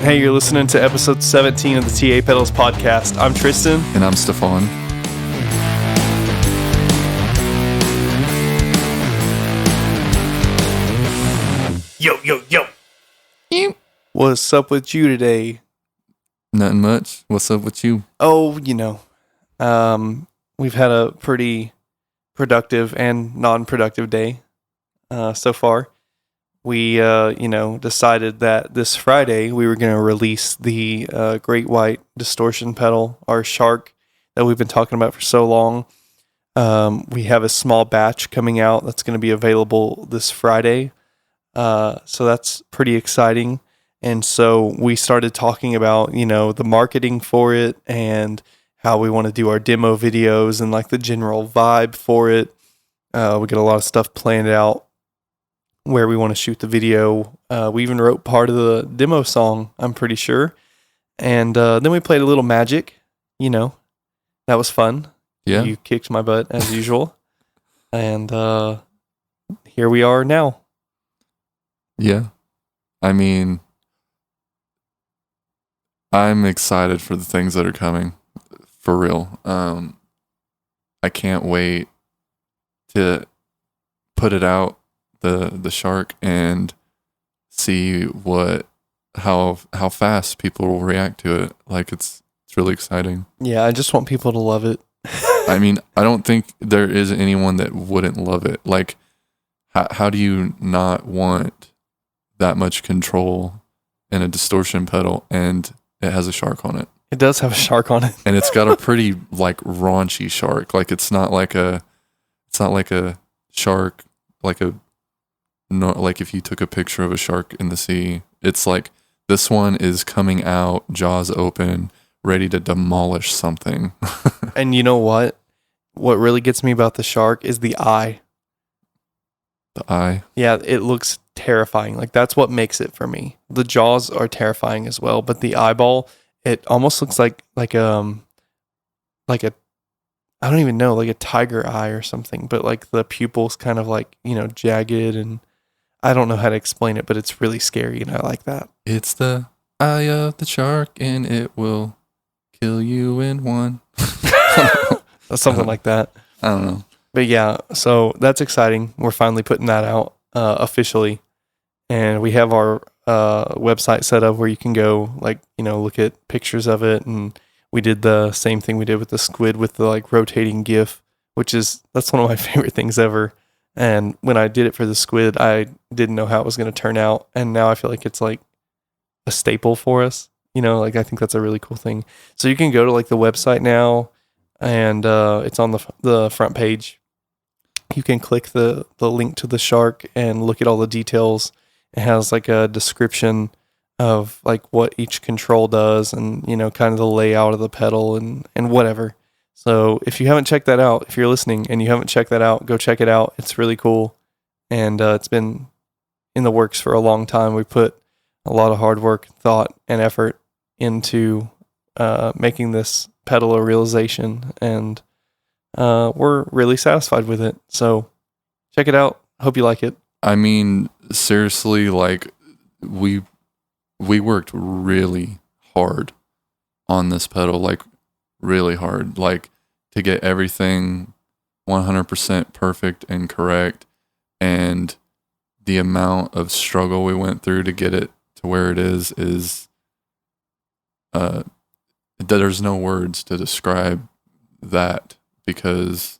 Hey, you're listening to episode 17 of the TA Pedals podcast. I'm Tristan. And I'm Stephon. Yo. What's up with you today? Nothing much. What's up with you? Oh, we've had a pretty productive and non-productive day so far. We, decided that this Friday we were going to release the Great White Distortion pedal, our Shark that we've been talking about for so long. We have a small batch coming out that's going to be available this Friday. So that's pretty exciting. And so we started talking about, the marketing for it and how we want to do our demo videos and like the general vibe for it. We got a lot of stuff planned out where we want to shoot the video. We even wrote part of the demo song, I'm pretty sure. And then we played a little Magic, that was fun. Yeah. You kicked my butt as usual. And here we are now. Yeah. I mean, I'm excited for the things that are coming, for real. I can't wait to put it out, the Shark, and see how fast people will react to it. Like it's really exciting. Yeah, I just want people to love it. I mean, I don't think there is anyone that wouldn't love it. Like, how do you not want that much control in a distortion pedal, and it has a shark on it? It does have a shark on it. And it's got a pretty like raunchy shark. Like it's not like a shark like if you took a picture of a shark in the sea. It's like this one is coming out, jaws open, ready to demolish something. And you know what? What really gets me about the shark is the eye. The eye. Yeah, it looks terrifying. Like that's what makes it for me. The jaws are terrifying as well, but the eyeball, it almost looks like a I don't even know, like a tiger eye or something, but like the pupils kind of like, jagged, and I don't know how to explain it, but it's really scary and I like that. It's the eye of the shark and it will kill you in one. Something like that. I don't know. But yeah, so that's exciting. We're finally putting that out officially. And we have our website set up where you can go, look at pictures of it. And we did the same thing we did with the squid with the rotating GIF, that's one of my favorite things ever. And when I did it for the squid, I didn't know how it was going to turn out. And now I feel like it's like a staple for us. I think that's a really cool thing. So you can go to the website now, and it's on the front page. You can click the link to the shark and look at all the details. It has a description of what each control does and, kind of the layout of the pedal and whatever. So if you haven't checked that out, if you're listening and you haven't checked that out, go check it out. It's really cool. And it's been in the works for a long time. We put a lot of hard work, thought, and effort into making this pedal a realization. And we're really satisfied with it. So check it out. Hope you like it. I mean, seriously, we worked really hard on this pedal, really hard, to get everything 100% perfect and correct. And the amount of struggle we went through to get it to where it is there's no words to describe that, because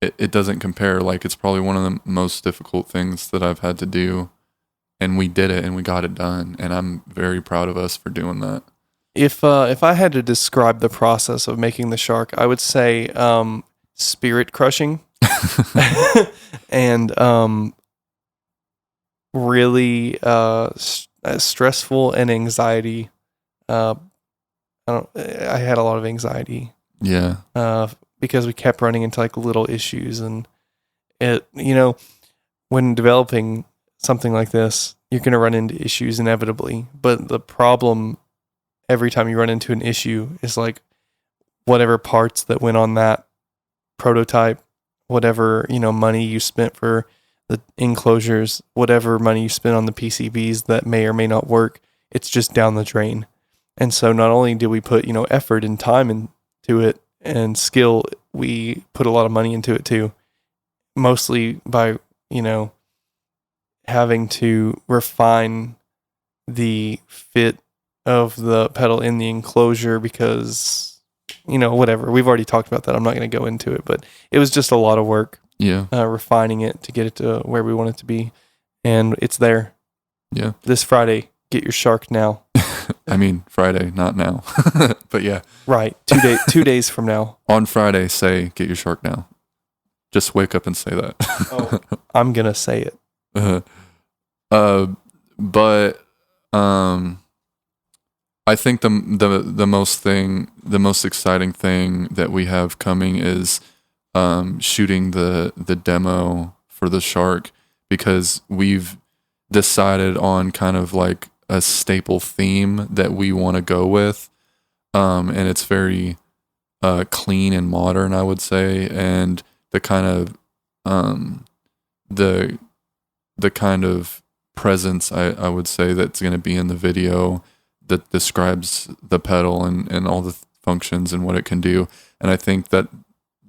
it doesn't compare. It's probably one of the most difficult things that I've had to do, and we did it and we got it done, and I'm very proud of us for doing that. If I had to describe the process of making the shark, I would say spirit crushing and really stressful and anxiety. I had a lot of anxiety. Yeah. Because we kept running into little issues, and it, when developing something like this, you're going to run into issues inevitably. But the problem every time you run into an issue is whatever parts that went on that prototype, whatever, money you spent for the enclosures, whatever money you spent on the PCBs that may or may not work, it's just down the drain. And so not only did we put, effort and time into it and skill, we put a lot of money into it too, mostly by, having to refine the fit of the pedal in the enclosure because, whatever. We've already talked about that. I'm not going to go into it, but it was just a lot of work. Yeah. Refining it to get it to where we want it to be. And it's there. Yeah. This Friday, get your shark now. I mean, Friday, not now. But yeah. Right. 2 days from now. On Friday, say, get your shark now. Just wake up and say that. Oh, I'm going to say it. But I think the most exciting thing that we have coming is shooting the demo for the shark, because we've decided on kind of like a staple theme that we want to go with, and it's very clean and modern, I would say, and the kind of the kind of presence I would say that's going to be in the video that describes the pedal and all the functions and what it can do. And I think that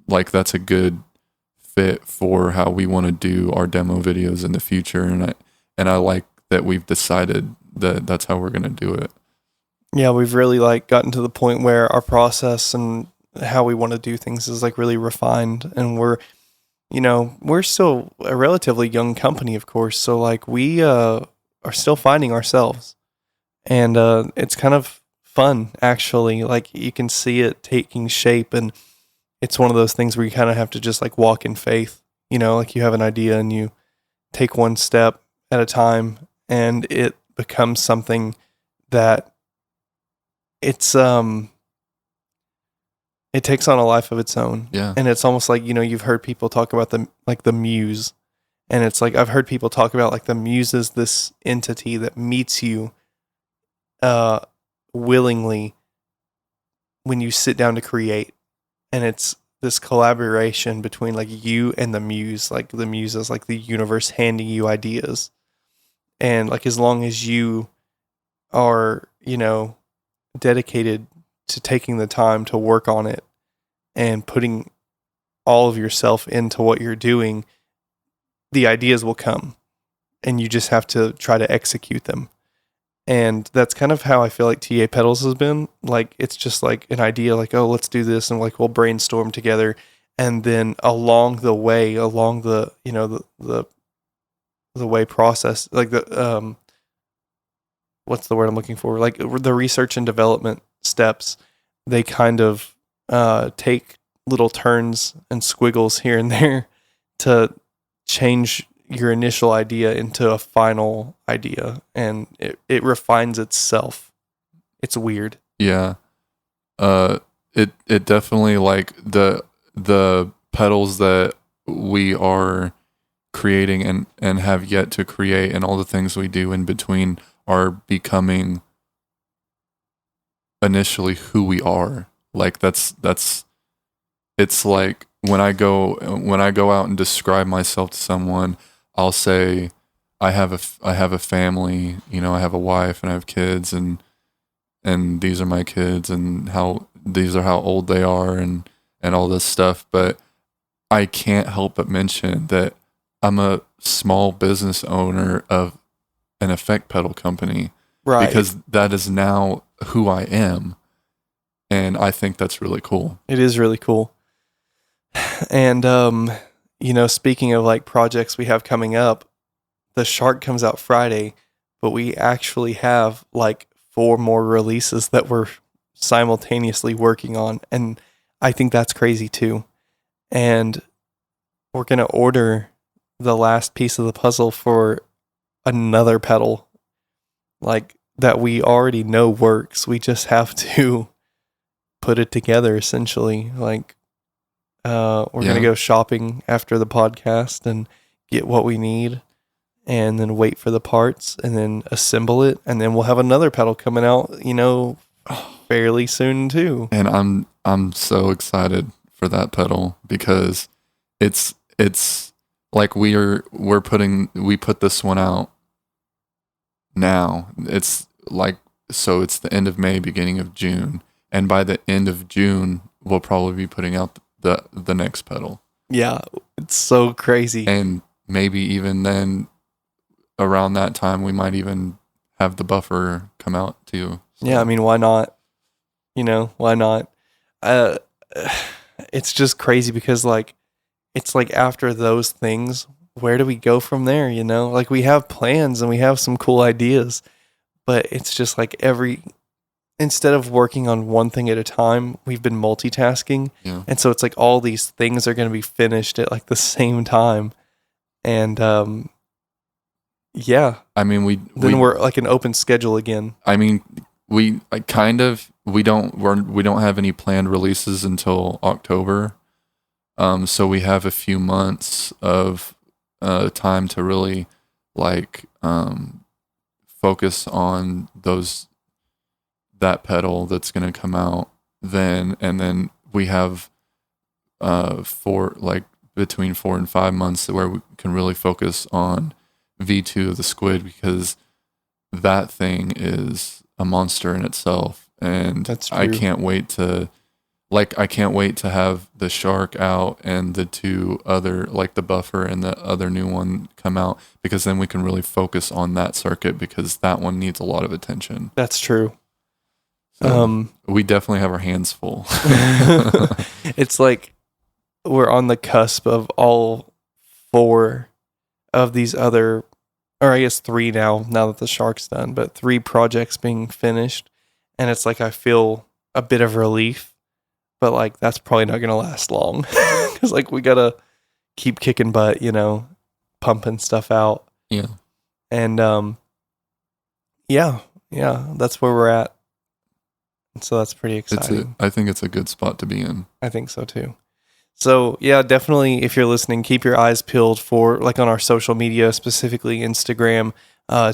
like that's a good fit for how we want to do our demo videos in the future. And I like that we've decided that that's how we're going to do it. Yeah, we've really like gotten to the point where our process and how we want to do things is like really refined, and we're still a relatively young company, of course. So like we are still finding ourselves, and it's kind of fun actually. Like you can see it taking shape, and it's one of those things where you kind of have to just like walk in faith. Like you have an idea and you take one step at a time, and it becomes something that it's it takes on a life of its own. Yeah. And it's almost like, you've heard people talk about the muse. And it's like, I've heard people talk about like the muse is this entity that meets you willingly when you sit down to create. And it's this collaboration between like you and the muse. Like the muse is like the universe handing you ideas. And like as long as you are, dedicated to taking the time to work on it and putting all of yourself into what you're doing, the ideas will come, and you just have to try to execute them. And that's kind of how I feel like TA Pedals has been. Like it's just like an idea, like, oh, let's do this, and like we'll brainstorm together, and then along the way, along the the way process, like the what's the word I'm looking for? Like the research and development steps, they kind of take little turns and squiggles here and there to change your initial idea into a final idea, and it refines itself. It's weird. Yeah. It definitely, like the pedals that we are creating and have yet to create, and all the things we do in between are becoming initially who we are. Like that's it's like when I go out and describe myself to someone, I'll say I have a family, I have a wife and I have kids, and these are my kids, and these are how old they are, and all this stuff. But I can't help but mention that I'm a small business owner of an effect pedal company, Right. because that is now who I am. And I think that's really cool. It is really cool. And, speaking of like projects we have coming up, the Shark comes out Friday, but we actually have like 4 more releases that we're simultaneously working on. And I think that's crazy too. And we're going to order the last piece of the puzzle for another pedal, like that we already know works. We just have to put it together essentially. Like, we're going to go shopping after the podcast and get what we need, and then wait for the parts, and then assemble it, and then we'll have another pedal coming out, fairly soon too. And I'm so excited for that pedal, because it's like we put this one out now. It's like so it's the end of May, beginning of June, and by the end of June, we'll probably be putting out the next pedal. Yeah, it's so crazy. And maybe even then, around that time, we might even have the buffer come out too. So. Yeah, I mean, why not? Why not? It's just crazy because like, it's like after those things, where do we go from there? Like we have plans and we have some cool ideas, but it's just like instead of working on one thing at a time, we've been multitasking. Yeah. And so it's like all these things are going to be finished at like the same time. And, yeah. I mean, we're like an open schedule again. I mean, we don't have any planned releases until October. So we have a few months of time to really like focus on that pedal that's going to come out then, and then we have between 4 and 5 months where we can really focus on V2 of the Squid, because that thing is a monster in itself, and That's true. I can't wait to have the Shark out and the two other, like the Buffer and the other new one come out, because then we can really focus on that circuit, because that one needs a lot of attention. That's true. So we definitely have our hands full. It's like we're on the cusp of all 4 of these other, or I guess 3 now that the Shark's done, but 3 projects being finished. And it's like I feel a bit of relief, but like that's probably not going to last long, because like we got to keep kicking butt, pumping stuff out. Yeah. And yeah, that's where we're at. So that's pretty exciting. I think it's a good spot to be in. I think so too. So yeah, definitely if you're listening, keep your eyes peeled for like on our social media, specifically Instagram.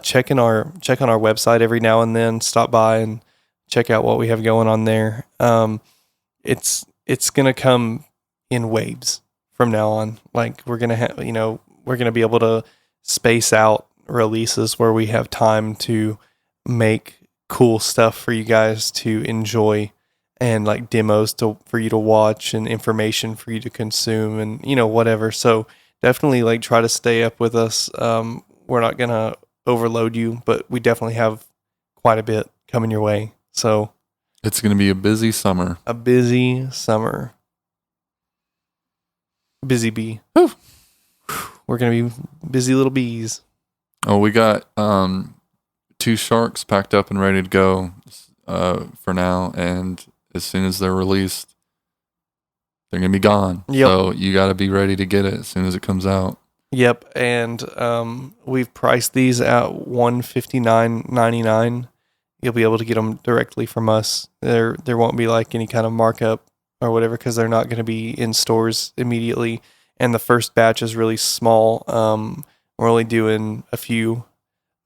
Check on our website every now and then. Stop by and check out what we have going on there. It's gonna come in waves from now on. Like we're gonna have, we're gonna be able to space out releases where we have time to make cool stuff for you guys to enjoy, and like demos for you to watch, and information for you to consume, and whatever. So definitely like try to stay up with us. We're not gonna overload you, but we definitely have quite a bit coming your way. So it's gonna be a busy summer. Busy bee. Whew. We're gonna be busy little bees. Oh, we got 2 Sharks packed up and ready to go for now, and as soon as they're released, they're gonna be gone. Yep. So you got to be ready to get it as soon as it comes out. Yep, and we've priced these at $159.99. You'll be able to get them directly from us. There won't be like any kind of markup or whatever, because they're not going to be in stores immediately. And the first batch is really small. We're only doing a few.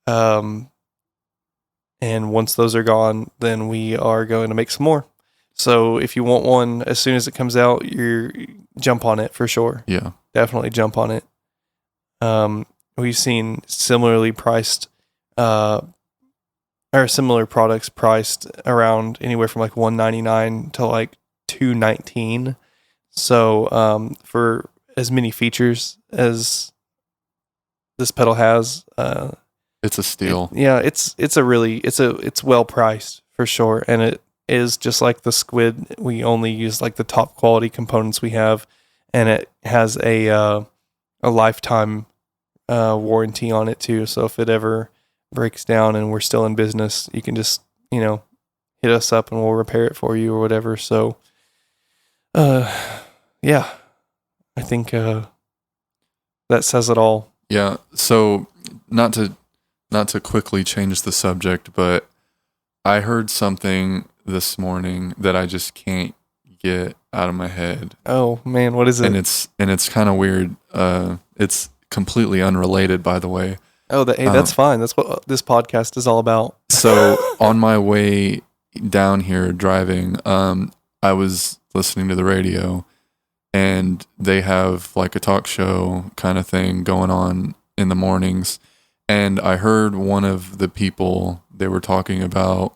And once those are gone, then we are going to make some more. So if you want one, as soon as it comes out, jump on it for sure. Yeah. Definitely jump on it. We've seen similarly priced, or similar products priced around anywhere from like $199 to like $219. So for as many features as this pedal has, it's a steal. It's well priced for sure, and it is just like the Squid. We only use like the top quality components we have, and it has a lifetime warranty on it too. So if it ever breaks down and we're still in business, you can just hit us up and we'll repair it for you or whatever. So yeah, I think that says it all. Yeah. So not to quickly change the subject, but I heard something this morning that I just can't get out of my head. Oh man, what is it? And it's kind of weird. It's completely unrelated, by the way. Oh, that's fine. That's what this podcast is all about. So on my way down here driving, I was listening to the radio, and they have like a talk show kind of thing going on in the mornings. And I heard one of the people, they were talking about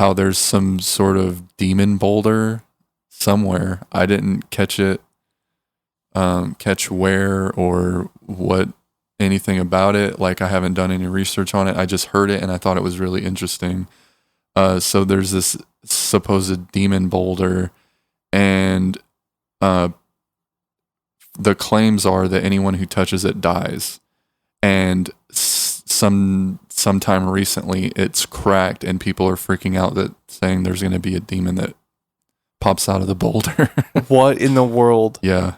how there's some sort of demon boulder somewhere. I didn't catch where or what, anything about it. Like, I haven't done any research on it. I just heard it and I thought it was really interesting. So there's this supposed demon boulder, and the claims are that anyone who touches it dies. And sometime recently it's cracked and people are freaking out, that saying there's going to be a demon that pops out of the boulder. What in the world? Yeah.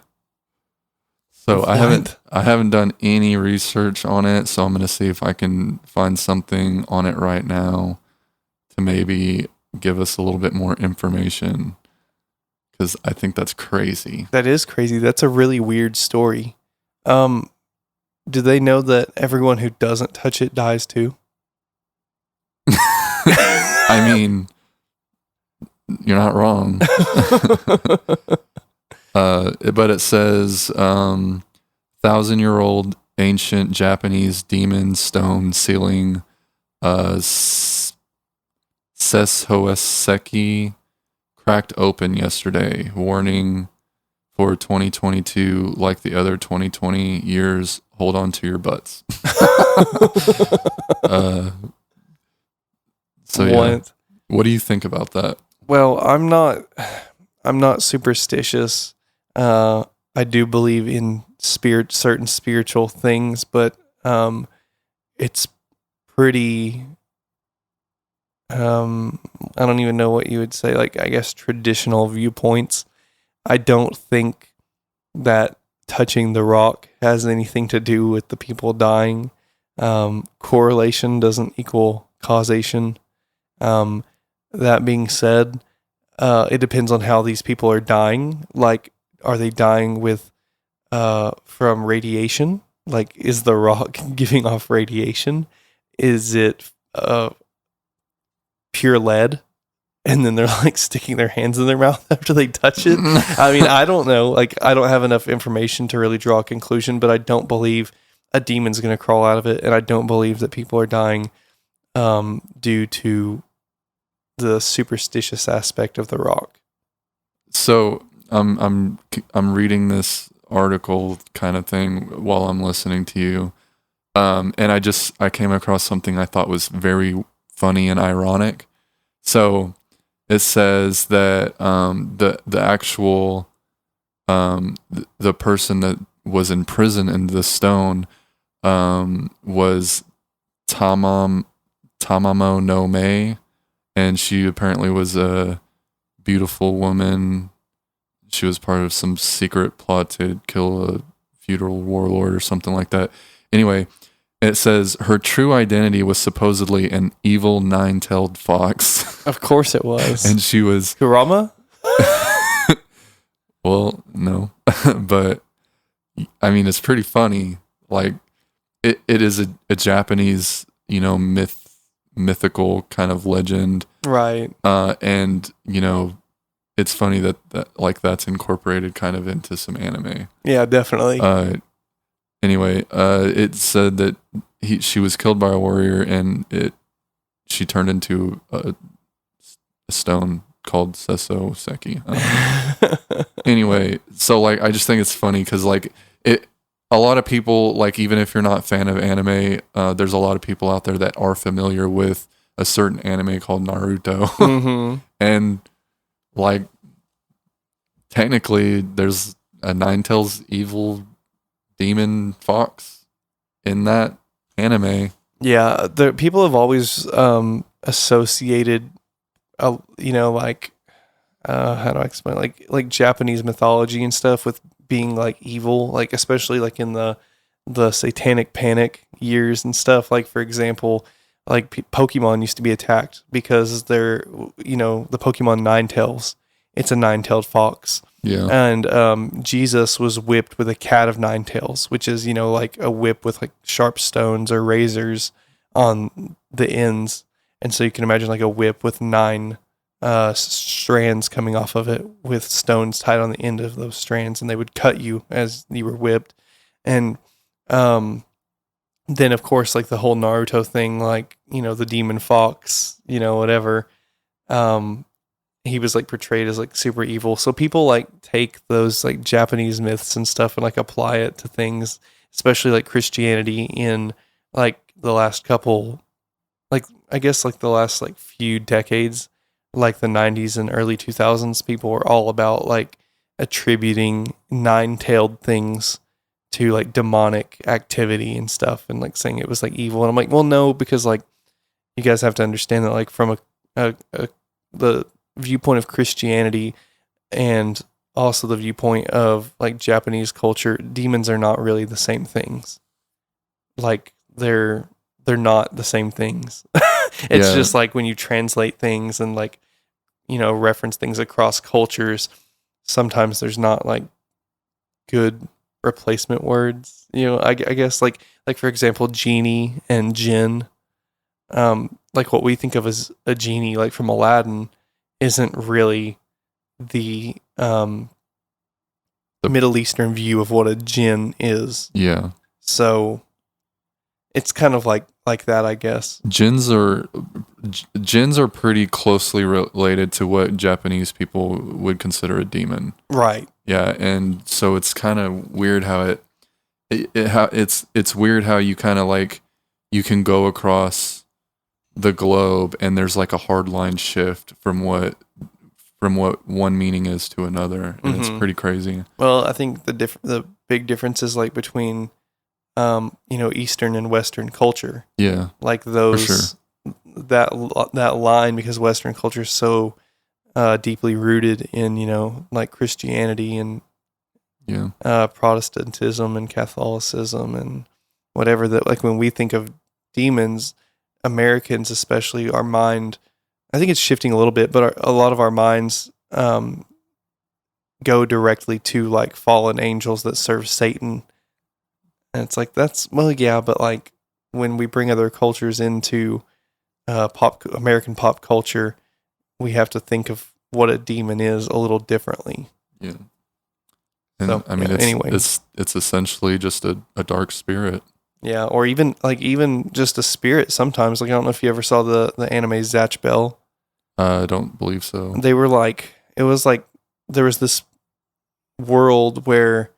So I haven't done any research on it, so I'm going to see if I can find something on it right now to maybe give us a little bit more information, because I think that's crazy. That is crazy. That's a really weird story. Do they know that everyone who doesn't touch it dies too? I mean, you're not wrong. But it says 1,000-year-old ancient Japanese demon stone ceiling Seshoeseki cracked open yesterday, warning for 2022, like the other 2020 years, hold on to your butts. So yeah, what do you think about that? Well, I'm not superstitious. I do believe in certain spiritual things, but it's pretty. I don't even know what you would say. Like, I guess traditional viewpoints. I don't think that touching the rock has anything to do with the people dying. Correlation doesn't equal causation. That being said, it depends on how these people are dying. Like, are they dying with from radiation? Like, is the rock giving off radiation? Is it pure lead? And then they're like sticking their hands in their mouth after they touch it. I mean, I don't know. Like, I don't have enough information to really draw a conclusion, but I don't believe a demon's going to crawl out of it. And I don't believe that people are dying due to the superstitious aspect of the rock. So I'm reading this article kind of thing while I'm listening to you. And I came across something I thought was very funny and ironic. So it says that the actual the person that was in prison in the stone was Tamamo no Mei, and she apparently was a beautiful woman. She was part of some secret plot to kill a feudal warlord or something like that. Anyway, it says her true identity was supposedly an evil nine-tailed fox. Of course it was. And she was... Kurama? Well, no. But, I mean, it's pretty funny. Like, it is a Japanese, mythical kind of legend. Right. And, it's funny that that's incorporated kind of into some anime. Yeah, definitely. Anyway, it said that she was killed by a warrior, and she turned into a stone called Seshoeseki. Anyway, so I just think it's funny because a lot of people, even if you're not a fan of anime, there's a lot of people out there that are familiar with a certain anime called Naruto. Mm-hmm. And technically there's a nine-tails evil demon fox in that anime. Yeah, the people have always associated, how do I explain, like Japanese mythology and stuff with being evil, especially in the satanic panic years and stuff. Like, for example, Pokemon used to be attacked because they're the Pokemon Ninetales. It's a nine-tailed fox. Yeah. And Jesus was whipped with a cat of nine tails, which is, a whip with sharp stones or razors on the ends. And so you can imagine a whip with nine strands coming off of it with stones tied on the end of those strands, and they would cut you as you were whipped. And then, of course, the whole Naruto thing, the demon fox, whatever. he was like portrayed as like super evil. So people like take those like Japanese myths and stuff and like apply it to things, especially like Christianity in like the last couple, like I guess like the last like few decades, like the 90s and early 2000s. People were all about like attributing nine-tailed things to like demonic activity and stuff, and like saying it was like evil. And I'm like, well, no, because like you guys have to understand that like from the viewpoint of Christianity and also the viewpoint of like Japanese culture, demons are not really the same things. Like they're not the same things. It's just like when you translate things and like, you know, reference things across cultures, sometimes there's not like good replacement words. You know, I guess like for example, genie and jinn. Like what we think of as a genie, like from Aladdin, isn't really the Middle Eastern view of what a jinn is. Yeah. So it's kind of like that, I guess. Jinns are pretty closely related to what Japanese people would consider a demon. Right. Yeah, and so it's kind of weird how it's weird how you kind of like you can go across the globe and there's like a hard line shift from what one meaning is to another, and it's pretty crazy. Well, I think the big difference is like between you know, Eastern and Western culture. Yeah. Like those, for sure. that line, because Western culture is so deeply rooted in, you know, like Christianity and Protestantism and Catholicism and whatever, that like when we think of demons, Americans especially, our mind, I think it's shifting a little bit, but a lot of our minds go directly to like fallen angels that serve Satan. And it's like, that's, well, yeah, but like when we bring other cultures into American pop culture, we have to think of what a demon is a little differently. Yeah. And so, I mean, anyway, it's essentially just a dark spirit. Yeah, or even just a spirit sometimes. Like, I don't know if you ever saw the anime Zatch Bell. I don't believe so. They were like, it was like there was this world where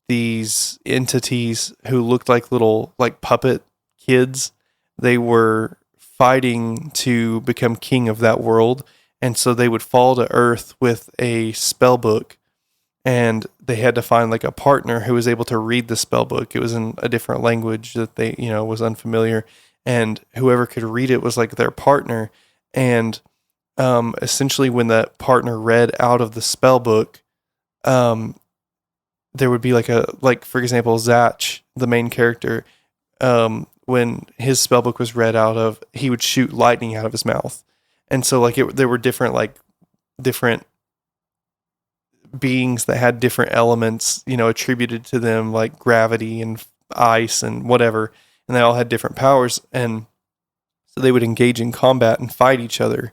these entities who looked like little like puppet kids, they were fighting to become king of that world, and so they would fall to earth with a spell book, and they had to find like a partner who was able to read the spell book. It was in a different language that they, you know, was unfamiliar, and whoever could read it was like their partner. And essentially when that partner read out of the spell book, there would be like for example, Zatch, the main character, when his spellbook was read out of, he would shoot lightning out of his mouth. And so like there were different beings that had different elements, you know, attributed to them, like gravity and ice and whatever. And they all had different powers. And so they would engage in combat and fight each other.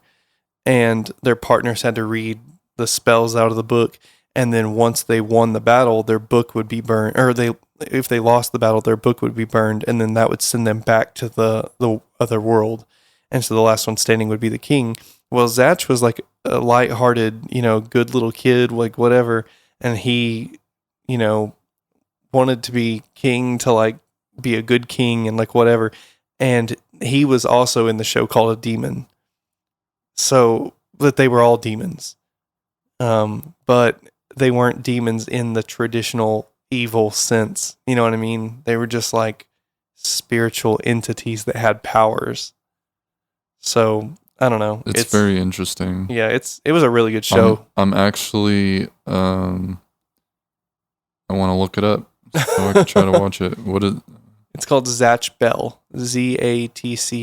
And their partners had to read the spells out of the book. And then once they won the battle, their book would be burned, or if they lost the battle, their book would be burned, and then that would send them back to the other world. And so the last one standing would be the king. Well, Zatch was like a lighthearted, you know, good little kid, like whatever, and he, you know, wanted to be king, to like be a good king and like whatever. And he was also in the show called a demon. So that they were all demons. But they weren't demons in the traditional evil sense. You know what I mean? They were just like spiritual entities that had powers. So I don't know. It's very interesting. Yeah, it was a really good show. I'm actually I want to look it up so I can try to watch it. It's called Zatch Bell. Zatchbell.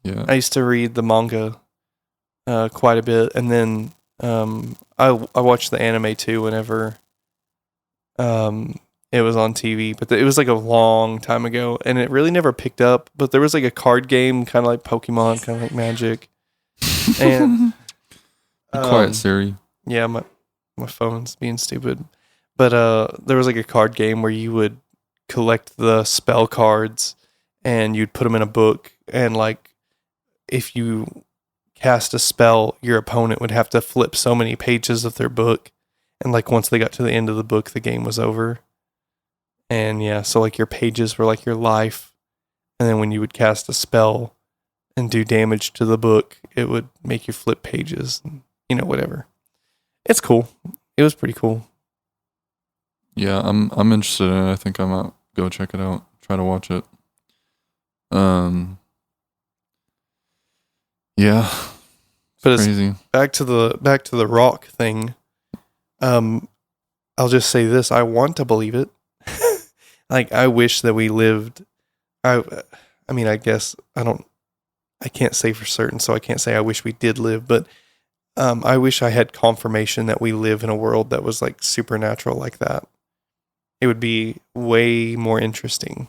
Yeah. I used to read the manga quite a bit, and then I watched the anime too whenever it was on TV, but it was like a long time ago, and it really never picked up. But there was like a card game, kind of like Pokemon, kind of like Magic. And Be quiet, Siri. Yeah, my phone's being stupid. But there was like a card game where you would collect the spell cards, and you'd put them in a book, and like if you cast a spell, your opponent would have to flip so many pages of their book, and like once they got to the end of the book, the game was over. And yeah, so like your pages were like your life, and then when you would cast a spell and do damage to the book, it would make you flip pages, and, whatever. It's cool. It was pretty cool. Yeah, I'm interested in it. I think I might go check it out. Try to watch it. Yeah. But Crazy. Back to the rock thing. I'll just say this: I want to believe it. Like, I wish that we lived. I mean, I guess I can't say for certain, so I can't say I wish we did live, but I wish I had confirmation that we live in a world that was like supernatural like that. It would be way more interesting.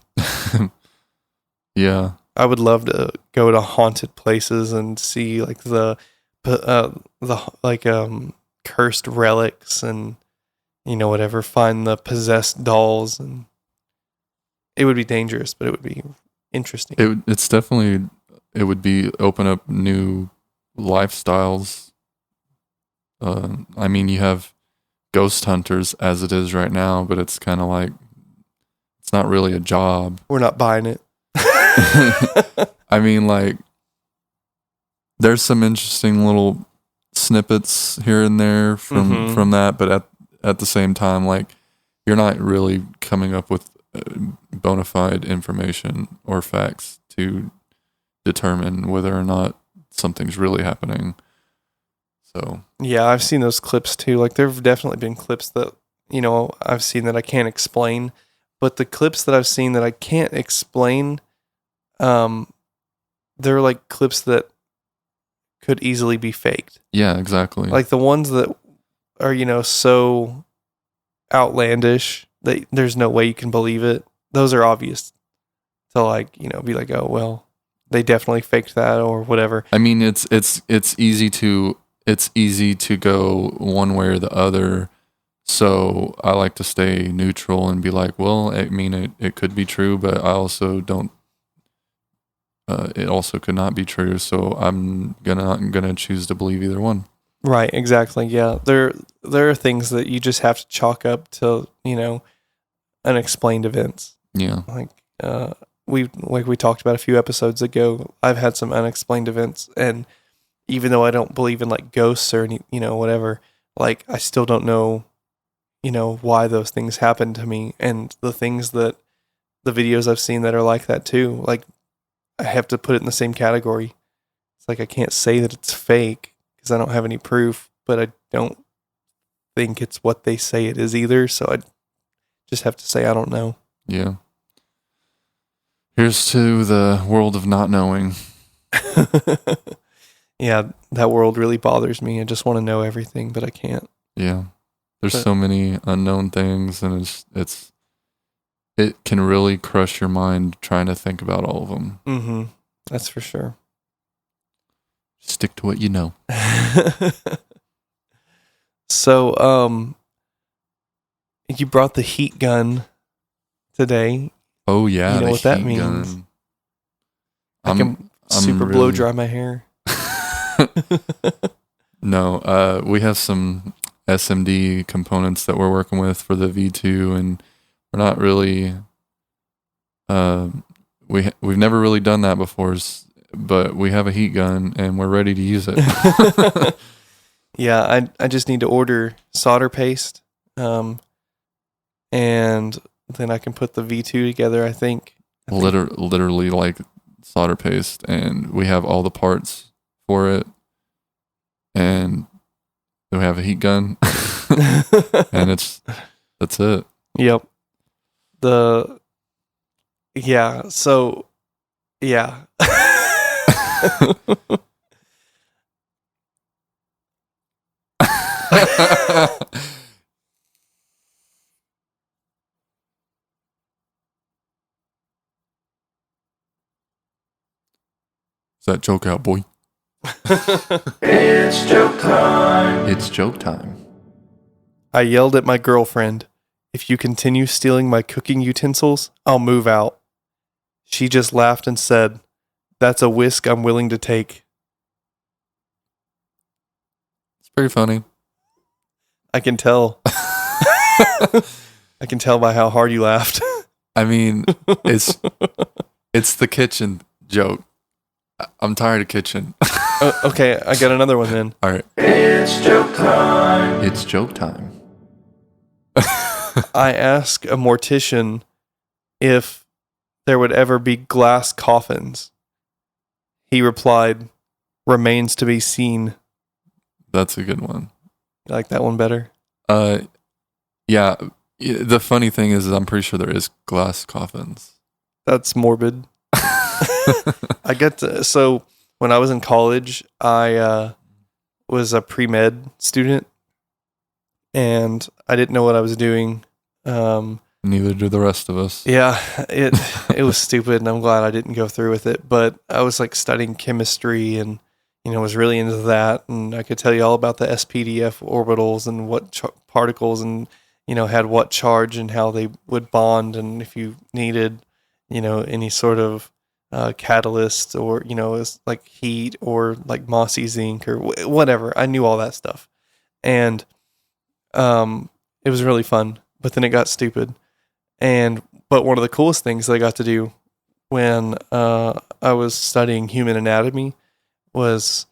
Yeah. I would love to go to haunted places and see like the cursed relics and whatever, find the possessed dolls, and it would be dangerous, but it would be interesting. It would be open up new lifestyles. I mean, you have ghost hunters as it is right now, but it's kind of like it's not really a job. We're not buying it. I mean, like, there's some interesting little snippets here and there from that, but at the same time, like, you're not really coming up with bona fide information or facts to determine whether or not something's really happening. So yeah, I've seen those clips too. Like, there have definitely been clips that I've seen that I can't explain, but the clips that I've seen that I can't explain, they're like clips that could easily be faked. Yeah, exactly. Like the ones that are so outlandish that there's no way you can believe it. Those are obvious to be like, oh well, they definitely faked that or whatever. I mean, it's easy to go one way or the other. So I like to stay neutral and be like, well, I mean, it could be true, but I also don't. It also could not be true. So I'm gonna choose to believe either one. Right. Exactly. Yeah. There are things that you just have to chalk up to unexplained events. Yeah. Like we talked about a few episodes ago. I've had some unexplained events, and even though I don't believe in like ghosts or any, whatever, like I still don't know, why those things happen to me. And the things that the videos I've seen that are like that too, like I have to put it in the same category. It's like I can't say that it's fake because I don't have any proof, but I don't think it's what they say it is either. So I just have to say I don't know. Yeah. Here's to the world of not knowing. Yeah, that world really bothers me. I just want to know everything, but I can't. Yeah. There's so many unknown things, and it can really crush your mind trying to think about all of them. Mm-hmm. That's for sure. Stick to what you know. So, you brought the heat gun today. Oh yeah, you know what that means? Gun. I can super blow dry my hair. No, we have some SMD components that we're working with for the V2, and we're not really. We've never really done that before, but we have a heat gun and we're ready to use it. Yeah, I just need to order solder paste, and then I can put the V2 together. I think. Literally like solder paste, and we have all the parts for it, and we have a heat gun, and that's it. Yep. So yeah. Is that joke out, boy? It's joke time. It's joke time. I yelled at my girlfriend, "If you continue stealing my cooking utensils, I'll move out." She just laughed and said, that's a risk I'm willing to take. It's pretty funny. I can tell. I can tell by how hard you laughed. I mean, it's the kitchen joke. I'm tired of kitchen. Okay, I got another one then. All right. It's joke time. It's joke time. I asked a mortician if there would ever be glass coffins. He replied, "Remains to be seen." That's a good one. You like that one better? Yeah. The funny thing is I'm pretty sure there is glass coffins. That's morbid. So when I was in college, I was a pre-med student, and I didn't know what I was doing. Neither do the rest of us. Yeah, it was stupid, and I'm glad I didn't go through with it. But I was like studying chemistry, and was really into that, and I could tell you all about the SPDF orbitals and what particles, and had what charge and how they would bond, and if you needed any sort of catalyst, or it's like heat, or like mossy zinc, or whatever. I knew all that stuff, and it was really fun. But then it got stupid, but one of the coolest things that I got to do when I was studying human anatomy was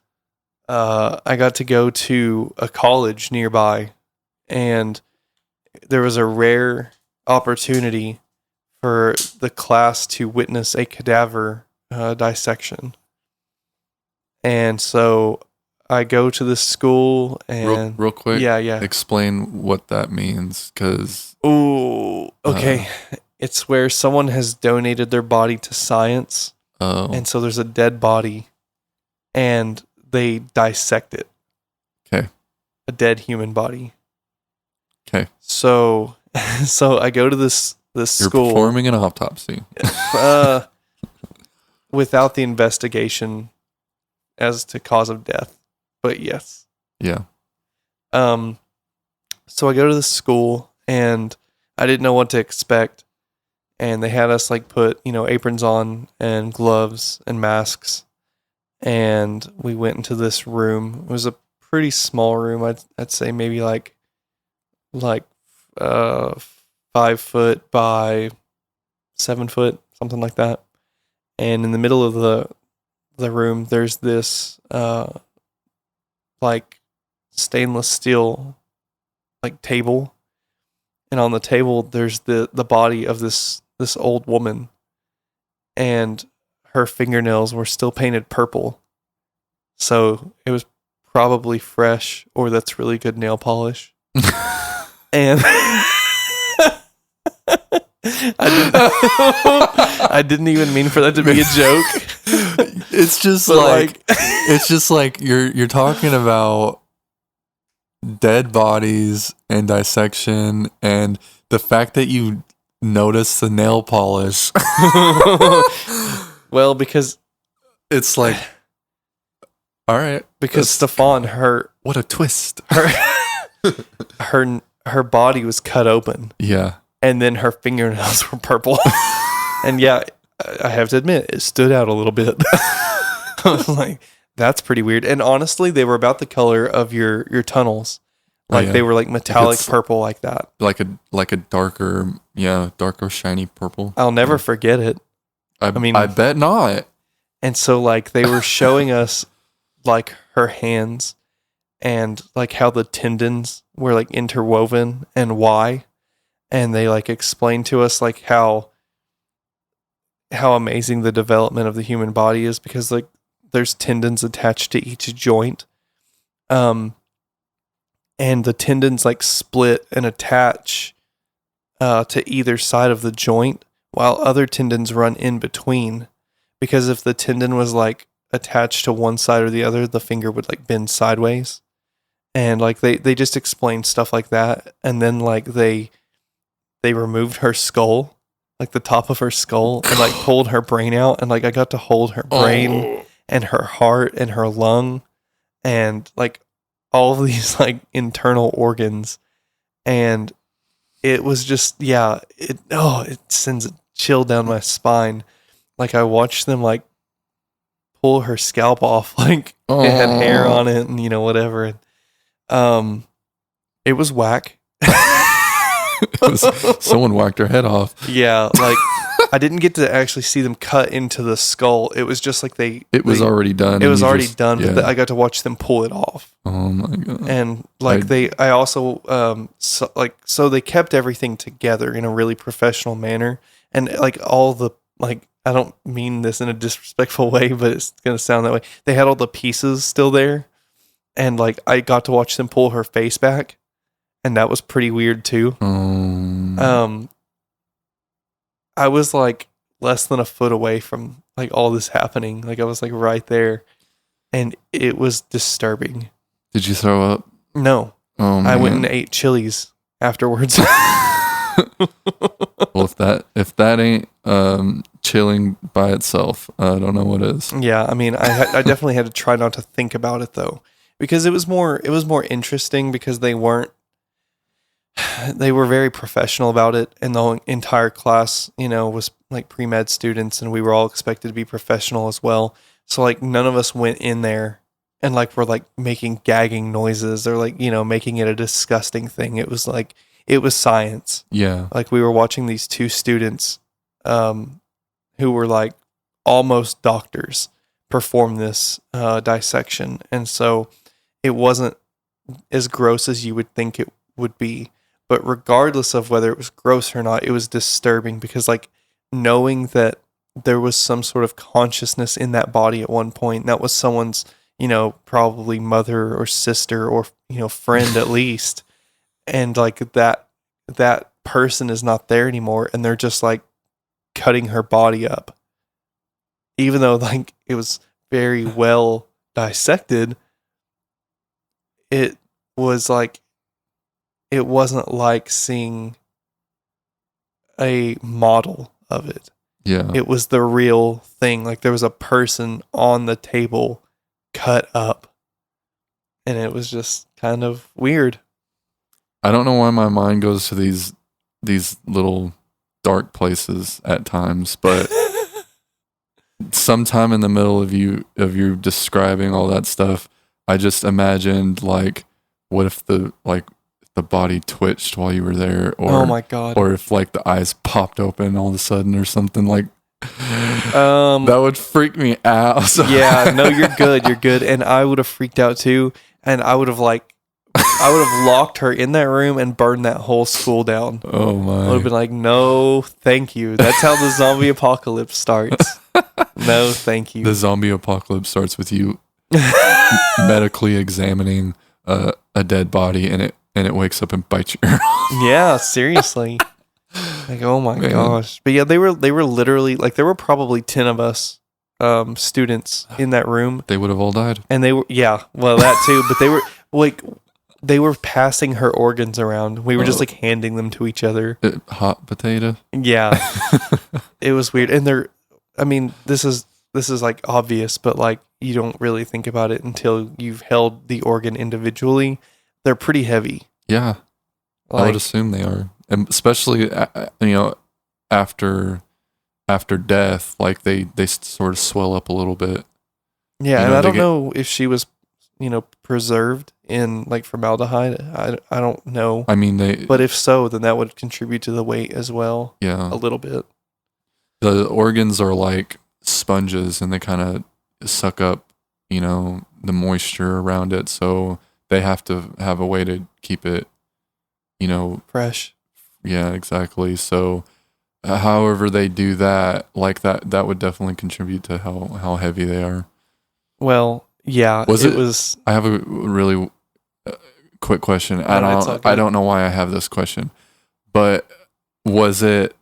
I got to go to a college nearby, and there was a rare opportunity for the class to witness a cadaver dissection. And so I go to this school, and real quick, yeah. Explain what that means, because okay, it's where someone has donated their body to science, and so there's a dead body, and they dissect it. Okay, a dead human body. Okay, so I go to this You're school performing an autopsy without the investigation as to cause of death. But yes. Yeah. So I go to the school, and I didn't know what to expect. And they had us like put, aprons on and gloves and masks. And we went into this room. It was a pretty small room. I'd say maybe like 5 foot by 7 foot, something like that. And in the middle of the room, there's this like stainless steel like table, and on the table there's the body of this old woman, and her fingernails were still painted purple, so it was probably fresh, or that's really good nail polish. And I didn't even mean for that to be a joke. It's just it's just like you're talking about dead bodies and dissection, and the fact that you notice the nail polish. Well, because it's like, all right, because Stephon, what a twist. her body was cut open. Yeah. And then her fingernails were purple. And yeah, I have to admit, it stood out a little bit. I was like, that's pretty weird. And honestly, they were about the color of your tunnels. Like they were like metallic purple like that. Like a darker shiny purple. I'll never forget it. I mean, I bet not. And so like they were showing us like her hands, and like how the tendons were like interwoven and why. And they like explained to us like how amazing the development of the human body is, because like there's tendons attached to each joint. And the tendons like split and attach to either side of the joint, while other tendons run in between. Because if the tendon was like attached to one side or the other, the finger would like bend sideways. And like they just explained stuff like that. And then like they removed her skull, like the top of her skull, and like pulled her brain out, and like I got to hold her brain and her heart and her lung and like all of these like internal organs. And it was just, it sends a chill down my spine. Like I watched them like pull her scalp off. Like it had hair on it and, whatever. It was whack. Someone whacked her head off. Yeah, like I didn't get to actually see them cut into the skull. It was just like It was already done. It was already done, but I got to watch them pull it off. Oh my god! And I also so they kept everything together in a really professional manner, and like all the I don't mean this in a disrespectful way, but it's gonna sound that way. They had all the pieces still there, and like I got to watch them pull her face back. And that was pretty weird too. I was like less than a foot away from like all this happening. Like I was like right there, and it was disturbing. Did you throw up? No. Oh man. I went and ate Chili's afterwards. Well, if that ain't chilling by itself, I don't know what is. Yeah, I mean, I definitely had to try not to think about it though, because it was more interesting because they were very professional about it, and the whole entire class, was like pre-med students, and we were all expected to be professional as well. So like none of us went in there and like were like making gagging noises or like, making it a disgusting thing. It was like, it was science. Yeah. Like we were watching these two students who were like almost doctors perform this dissection. And so it wasn't as gross as you would think it would be. But regardless of whether it was gross or not, it was disturbing because like knowing that there was some sort of consciousness in that body at one point, that was someone's, probably mother or sister or, friend at least. And like that person is not there anymore. And they're just like cutting her body up. Even though like it was very well dissected, it was like, it wasn't like seeing a model of it. Yeah. It was the real thing. Like there was a person on the table cut up. And it was just kind of weird. I don't know why my mind goes to these little dark places at times, but sometime in the middle of you describing all that stuff, I just imagined like, what if the body twitched while you were there, or oh my god, or if like the eyes popped open all of a sudden or something, like that would freak me out. So. Yeah, no, you're good. And I would have freaked out too, and I would have locked her in that room and burned that whole school down. Oh my. I would have been like, no thank you. That's how the zombie apocalypse starts. No thank you. The zombie apocalypse starts with you medically examining a dead body, and it wakes up and bites your ear off. Yeah, seriously. Like, oh my gosh. But yeah, they were literally like, there were probably 10 of us students in that room. They would have all died. And they were, yeah, well that too, but they were passing her organs around. We were just like handing them to each other. Hot potato. Yeah. It was weird. And this is like obvious, but like you don't really think about it until you've held the organ individually. They're pretty heavy. Yeah. I would assume they are. And especially, after death, like they sort of swell up a little bit. Yeah, and I don't know if she was, preserved in like formaldehyde. I don't know. I mean, but if so, then that would contribute to the weight as well. Yeah. A little bit. The organs are like sponges, and they kind of suck up, the moisture around it. So they have to have a way to keep it, fresh. Yeah, exactly. So however they do that, like that would definitely contribute to how heavy they are. Well, yeah, it was. I have a really quick question. I don't know why I have this question, but was it?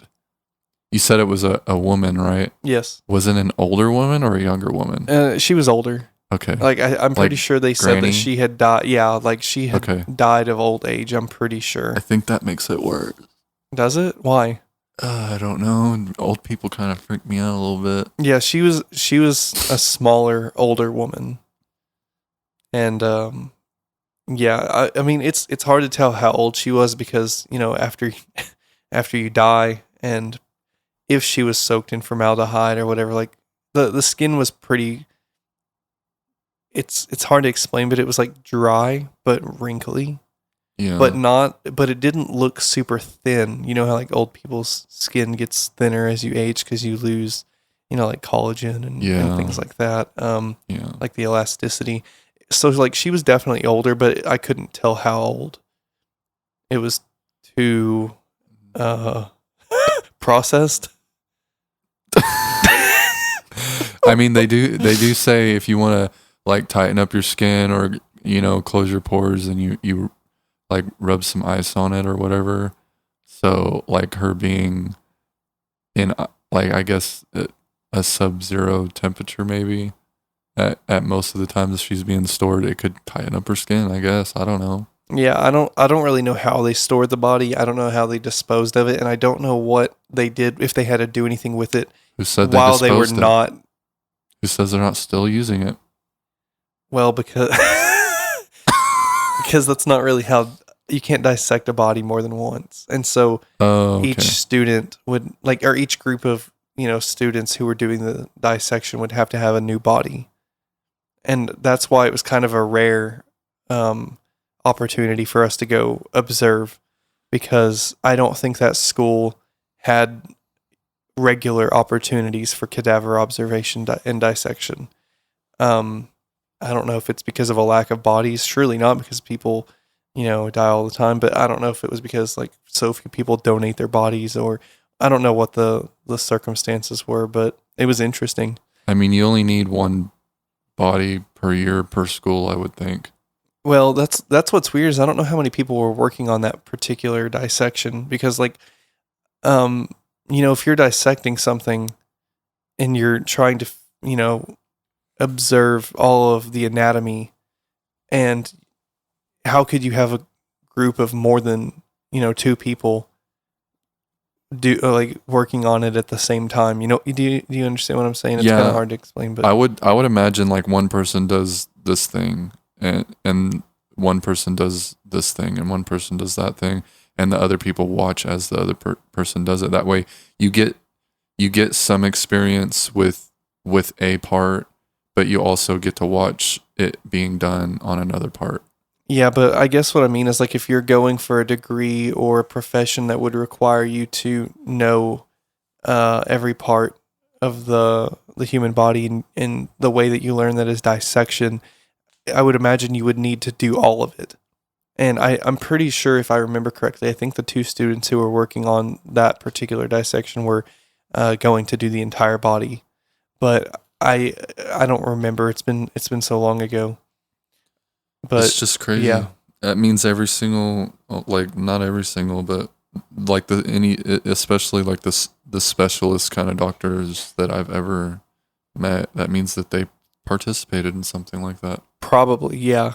You said it was a woman, right? Yes. Was it an older woman or a younger woman? She was older. Okay. Like I'm pretty sure they said that she had died. Yeah, like she had died of old age. I'm pretty sure. I think that makes it worse. Does it? Why? I don't know. Old people kind of freak me out a little bit. Yeah, she was a smaller, older woman, and yeah. I mean, it's hard to tell how old she was because after you die, and if she was soaked in formaldehyde or whatever, like the skin was pretty it's hard to explain, but it was like dry but wrinkly. Yeah. But it didn't look super thin. You know how like old people's skin gets thinner as you age because you lose, like collagen and things like that. Yeah. Like the elasticity. So like she was definitely older, but I couldn't tell how old. It was too processed. I mean, they do say if you want to like tighten up your skin or close your pores, and you like rub some ice on it or whatever. So like her being in like I guess a sub-zero temperature maybe at most of the times she's being stored, it could tighten up her skin. I guess I don't know. Yeah, I don't really know how they stored the body. I don't know how they disposed of it, and I don't know what they did if they had to do anything with it Who said while they were disposed it? not. Who says they're not still using it? Well, because because that's not really how you can't dissect a body more than once, and so each student would or each group of students who were doing the dissection would have to have a new body, and that's why it was kind of a rare opportunity for us to go observe, because I don't think that school had regular opportunities for cadaver observation and dissection. I don't know if it's because of a lack of bodies. Surely not, because people, die all the time. But I don't know if it was because like so few people donate their bodies, or I don't know what the circumstances were. But it was interesting. I mean, you only need one body per year per school, I would think. Well, that's what's weird is I don't know how many people were working on that particular dissection, because like, if you're dissecting something and you're trying to, observe all of the anatomy, and how could you have a group of more than, 2 people working on it at the same time? Do you understand what I'm saying? It's kind of hard to explain, but I would imagine like one person does this thing and one person does this thing and one person does that thing, and the other people watch as the other person does it. That way you get some experience with a part, but you also get to watch it being done on another part. Yeah, but I guess what I mean is like if you're going for a degree or a profession that would require you to know every part of the human body in the way that you learn that is dissection, I would imagine you would need to do all of it. And I'm pretty sure, if I remember correctly, I think the 2 students who were working on that particular dissection were going to do the entire body. But I don't remember. It's been so long ago. But it's just crazy. Yeah. That means every single, like not every single, but like especially like the specialist kind of doctors that I've ever met, that means that they participated in something like that. Probably, yeah.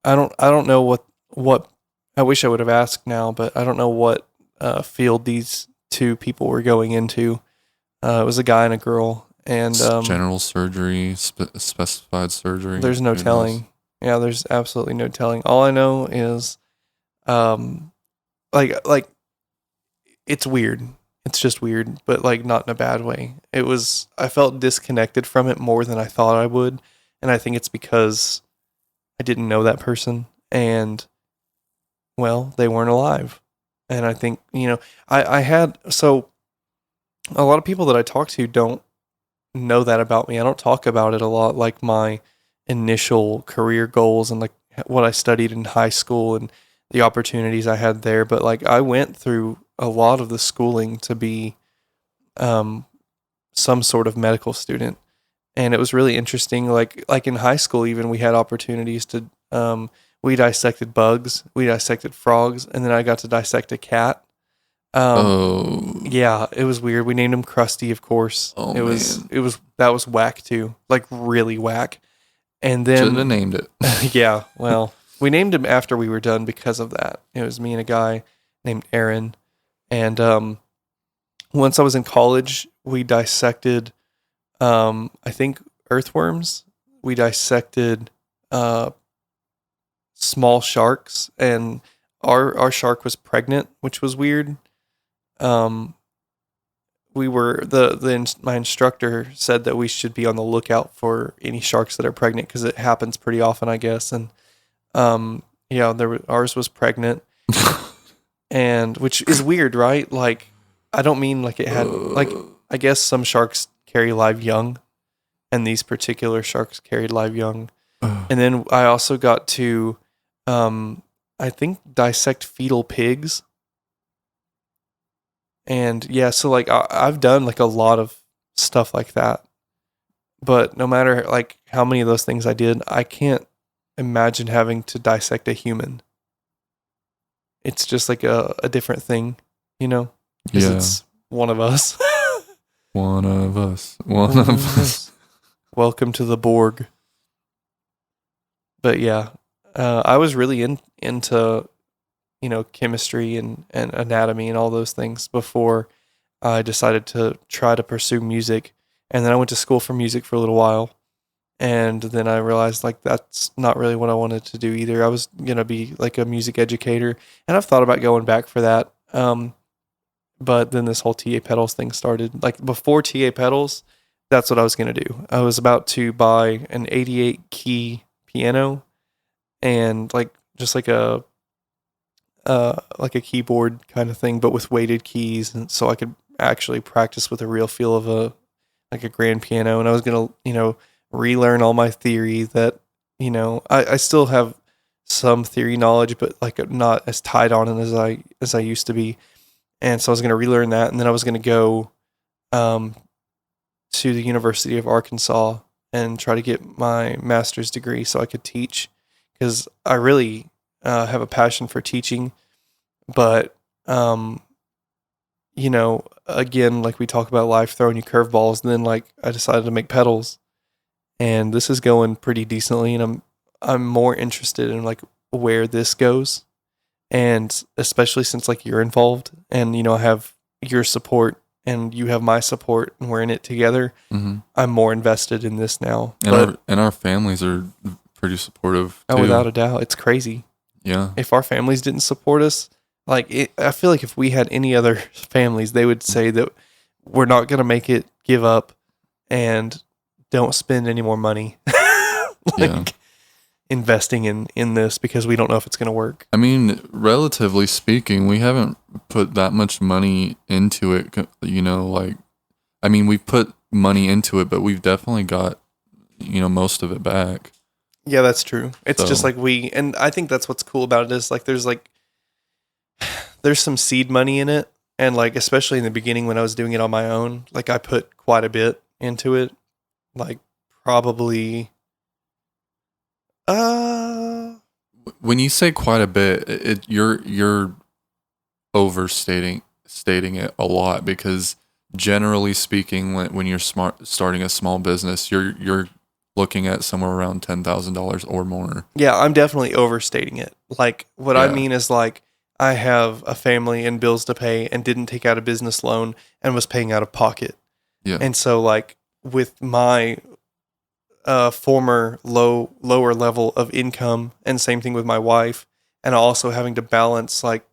I don't know what I wish I would have asked now, but I don't know what field these 2 people were going into. It was a guy and a girl, and general surgery, specified surgery. There's no telling. Yeah, there's absolutely no telling. All I know is, like it's weird. It's just weird, but like not in a bad way. I felt disconnected from it more than I thought I would, and I think it's because I didn't know that person, and well, they weren't alive. And I think, I had, so a lot of people that I talk to don't know that about me. I don't talk about it a lot, like my initial career goals and like what I studied in high school and the opportunities I had there. But like I went through a lot of the schooling to be some sort of medical student. And it was really interesting. Like in high school, even we had opportunities to, we dissected bugs, we dissected frogs, and then I got to dissect a cat. Yeah, it was weird. We named him Krusty, of course. Oh, that was whack too, like really whack. And then shouldn't have named it. Yeah, well, we named him after we were done because of that. It was me and a guy named Aaron, and once I was in college, we dissected, I think earthworms. We dissected small sharks, and our shark was pregnant, which was weird. we were my instructor said that we should be on the lookout for any sharks that are pregnant because it happens pretty often, I guess. And ours was pregnant, and which is weird, right? Like, I don't mean like it had like, I guess some sharks carry live young, and these particular sharks carried live young. And then I also got to, I think, dissect fetal pigs. And yeah, so like I've done like a lot of stuff like that. But no matter like how many of those things I did, I can't imagine having to dissect a human. It's just like a different thing, you know? Because it's one of us. One of us. One of us. Welcome to the Borg. But yeah, I was really into, chemistry and anatomy and all those things before I decided to try to pursue music. And then I went to school for music for a little while. And then I realized like that's not really what I wanted to do either. I was going to be like a music educator, and I've thought about going back for that. But then this whole TA pedals thing started. Like before TA pedals, that's what I was going to do. I was about to buy an 88 key piano and like just like a keyboard kind of thing, but with weighted keys, and so I could actually practice with a real feel of a grand piano. And I was going to, relearn all my theory that, I still have some theory knowledge, but like not as tied on it as I used to be. And so I was going to relearn that, and then I was going to go to the University of Arkansas and try to get my master's degree so I could teach, because I really have a passion for teaching. But, again, like we talk about life throwing you curveballs, and then like I decided to make pedals, and this is going pretty decently, and I'm more interested in like where this goes. And especially since like you're involved and, I have your support and you have my support and we're in it together, I'm more invested in this now. And our families are pretty supportive too. Oh, without a doubt. It's crazy. Yeah. If our families didn't support us, I feel like if we had any other families, they would say that we're not going to make it, give up, and don't spend any more money. Investing in this, because we don't know if it's going to work. I mean, relatively speaking, we haven't put that much money into it, we've put money into it, but we've definitely got, most of it back. Yeah, that's true. It's just like and I think that's what's cool about it is like there's some seed money in it, and like especially in the beginning when I was doing it on my own, like I put quite a bit into it, like probably when you say quite a bit, you're overstating it a lot, because generally speaking, when you're starting a small business, you're looking at somewhere around $10,000 or more. Yeah, I'm definitely overstating it. Like what I mean is like I have a family and bills to pay and didn't take out a business loan and was paying out of pocket. Yeah. And so like with my former lower level of income, and same thing with my wife, and also having to balance like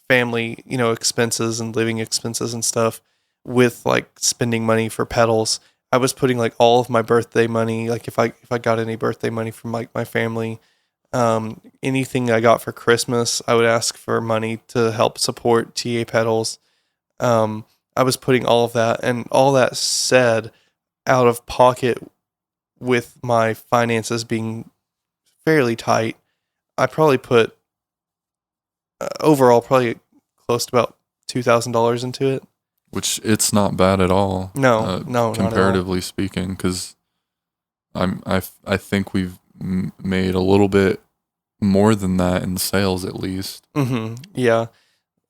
family, expenses and living expenses and stuff with like spending money for pedals. I was putting like all of my birthday money, like if I got any birthday money from like my family, anything I got for Christmas, I would ask for money to help support TA pedals. I was putting all of that, and all that said, out of pocket, with my finances being fairly tight, I probably put overall probably close to about $2,000 into it. Which it's not bad at all. No, comparatively speaking, because I think we've made a little bit more than that in sales at least. Yeah,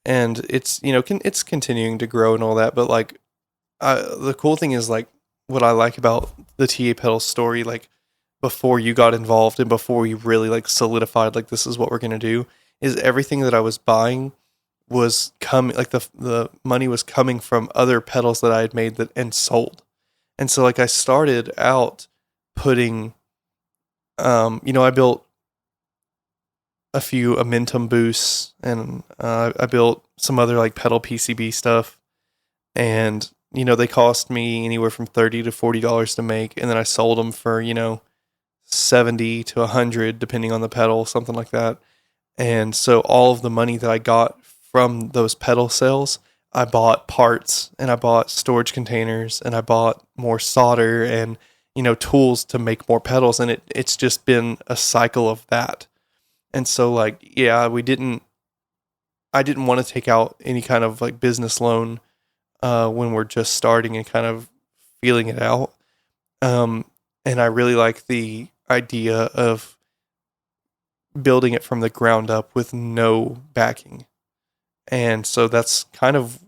and it's it's continuing to grow and all that, but like the cool thing is like what I like about the TA pedal story, like before you got involved and before you really like solidified like this is what we're gonna do, is everything that I was buying was coming, like the money was coming from other pedals that I had made and sold. And so like I started out putting I built a few Amentum boosts, and I built some other like pedal PCB stuff, and they cost me anywhere from $30 to $40 to make, and then I sold them for 70 to 100 depending on the pedal, something like that. And so all of the money that I got from those pedal sales, I bought parts and I bought storage containers and I bought more solder and tools to make more pedals, and it's just been a cycle of that. And so I didn't want to take out any kind of like business loan when we're just starting and kind of feeling it out. And I really like the idea of building it from the ground up with no backing. And so that's kind of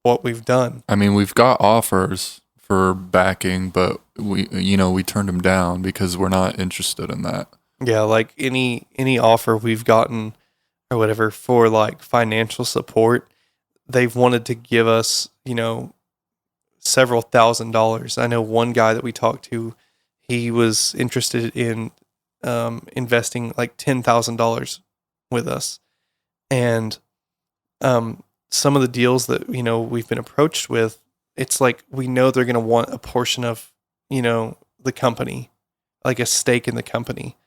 what we've done. I mean, we've got offers for backing, but we turned them down because we're not interested in that. Yeah, like any offer we've gotten or whatever for like financial support, they've wanted to give us, several $1,000s. I know one guy that we talked to, he was interested in investing like $10,000 with us. And some of the deals that, we've been approached with, it's like we know they're going to want a portion of, the company, like a stake in the company.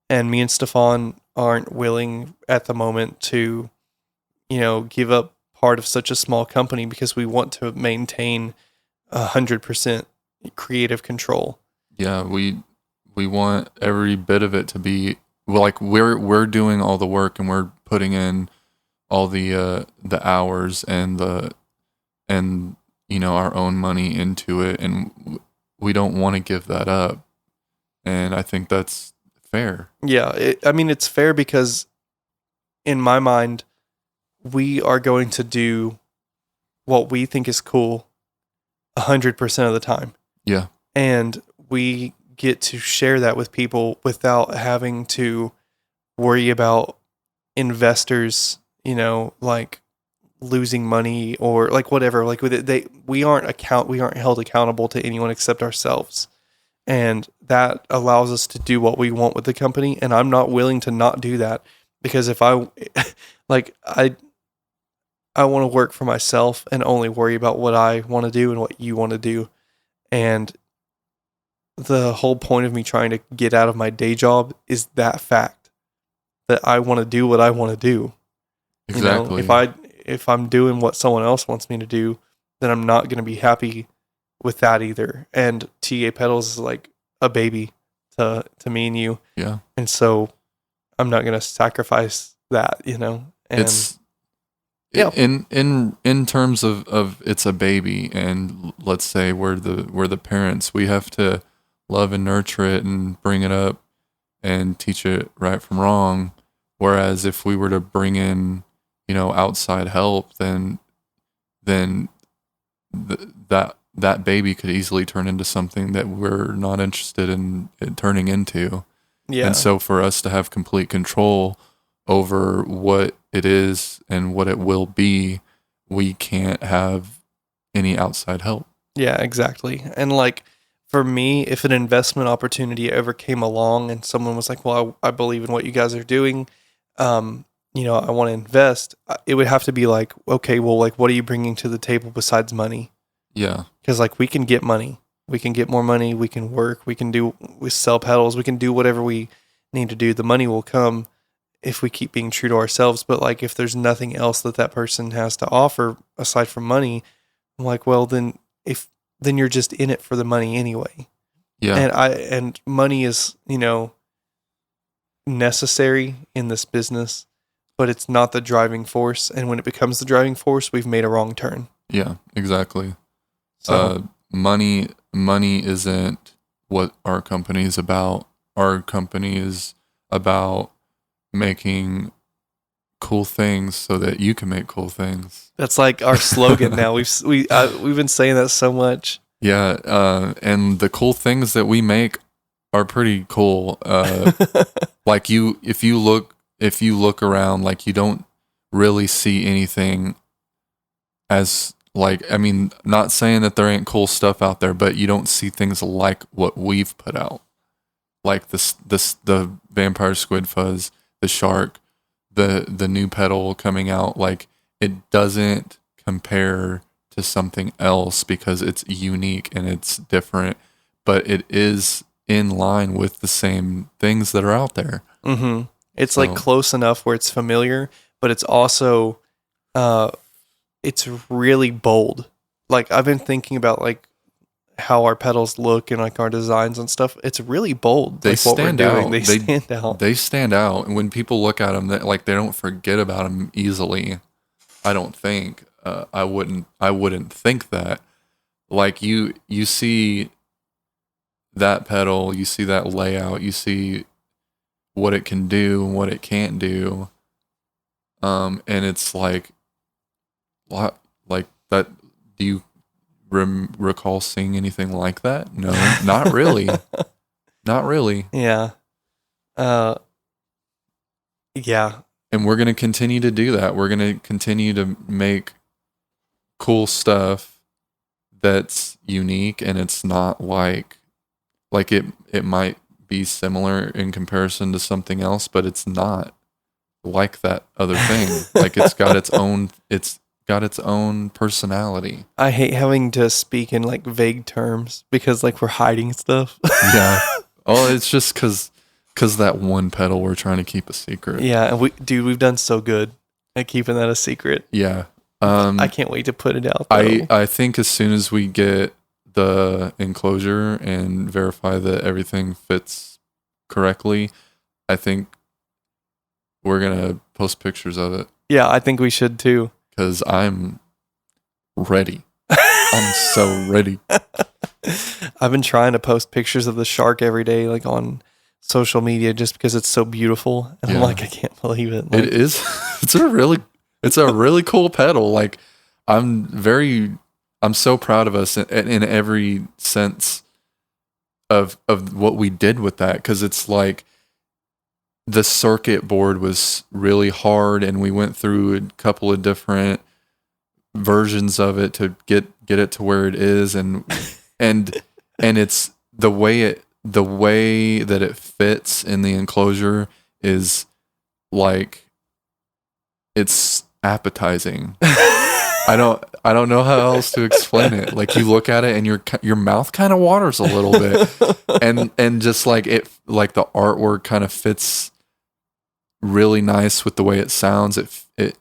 And me and Stephon aren't willing at the moment to, give up part of such a small company because we want to maintain 100% creative control. Yeah, we want every bit of it to be like we're doing all the work and we're putting in all the hours and our own money into it, and we don't want to give that up. And I think that's fair. Yeah, it's fair because in my mind, we are going to do what we think is cool 100% of the time. Yeah. And we get to share that with people without having to worry about investors, like losing money or like whatever. Like we aren't held accountable to anyone except ourselves. And that allows us to do what we want with the company. And I'm not willing to not do that because if I want to work for myself and only worry about what I want to do and what you want to do. And the whole point of me trying to get out of my day job is that fact that I want to do what I want to do. Exactly. If I'm doing what someone else wants me to do, then I'm not going to be happy with that either. And TA Pedals is like a baby to me and you. Yeah. And so I'm not going to sacrifice that, And it's in terms of it's a baby, and let's say we're the parents, we have to love and nurture it and bring it up and teach it right from wrong. Whereas if we were to bring in, outside help, then that baby could easily turn into something that we're not interested in turning into. Yeah. And so for us to have complete control over what it is and what it will be, we can't have any outside help. Yeah, exactly. And like for me, if an investment opportunity ever came along and someone was like, well, I believe in what you guys are doing, I want to invest, it would have to be like, okay, well, like, what are you bringing to the table besides money? Yeah. Because like we can get money, we can get more money, we can work, we sell pedals, we can do whatever we need to do. The money will come if we keep being true to ourselves. But like, if there's nothing else that person has to offer aside from money, I'm like, well, then you're just in it for the money anyway. Yeah. And money is, necessary in this business, but it's not the driving force. And when it becomes the driving force, we've made a wrong turn. Yeah, exactly. So money isn't what our company is about. Our company is about making cool things so that you can make cool things. That's like our slogan now. We've been saying that so much. Yeah, and the cool things that we make are pretty cool. Like if you look around, like you don't really see anything as like, I mean, not saying that there ain't cool stuff out there, but you don't see things like what we've put out. Like the Vampire Squid Fuzz, the Shark, the new pedal coming out. Like it doesn't compare to something else because it's unique and it's different, but it is in line with the same things that are out there. Mm-hmm. It's like close enough where it's familiar, but it's also, it's really bold. Like I've been thinking about like how our pedals look and like our designs and stuff. It's really bold. They like what stand we're doing. out. They stand out. They stand out, and when people look at them, they don't forget about them easily. I don't think. I wouldn't think that. Like you see that pedal, you see that layout, you see what it can do and what it can't do. And it's like that. Do you recall seeing anything like that? No, not really. Not really. Yeah. Yeah. And we're going to continue to do that. We're going to continue to make cool stuff that's unique, and it's not like it might be similar in comparison to something else, but it's not like that other thing. Like it's got its own personality. I hate having to speak in like vague terms because like we're hiding stuff. Yeah. Oh, it's just because that one pedal we're trying to keep a secret. Yeah, and we've done so good at keeping that a secret. Yeah. I can't wait to put it out. I think as soon as we get the enclosure and verify that everything fits correctly, I think we're gonna post pictures of it. Yeah, I think we should too. Because I'm ready. I'm so ready. I've been trying to post pictures of the shark every day, like on social media, just because it's so beautiful. And I'm like, I can't believe it. Like, it is. It's a really cool pedal. Like I'm so proud of us in every sense of what we did with that. Because it's like the circuit board was really hard, and we went through a couple of different versions of it to get it to where it is, and it's the way that it fits in the enclosure is like it's appetizing. I don't know how else to explain it. Like you look at it and your mouth kind of waters a little bit, and just like it, like the artwork kind of fits really nice with the way it sounds.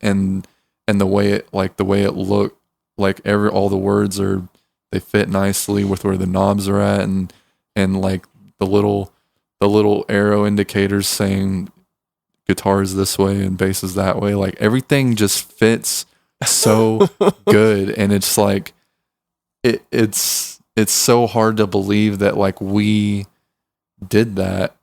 And the way it look, like all the words they fit nicely with where the knobs are at, and like the little arrow indicators saying guitars this way and basses that way. Like everything just fits so good, and it's like it's so hard to believe that like we did that.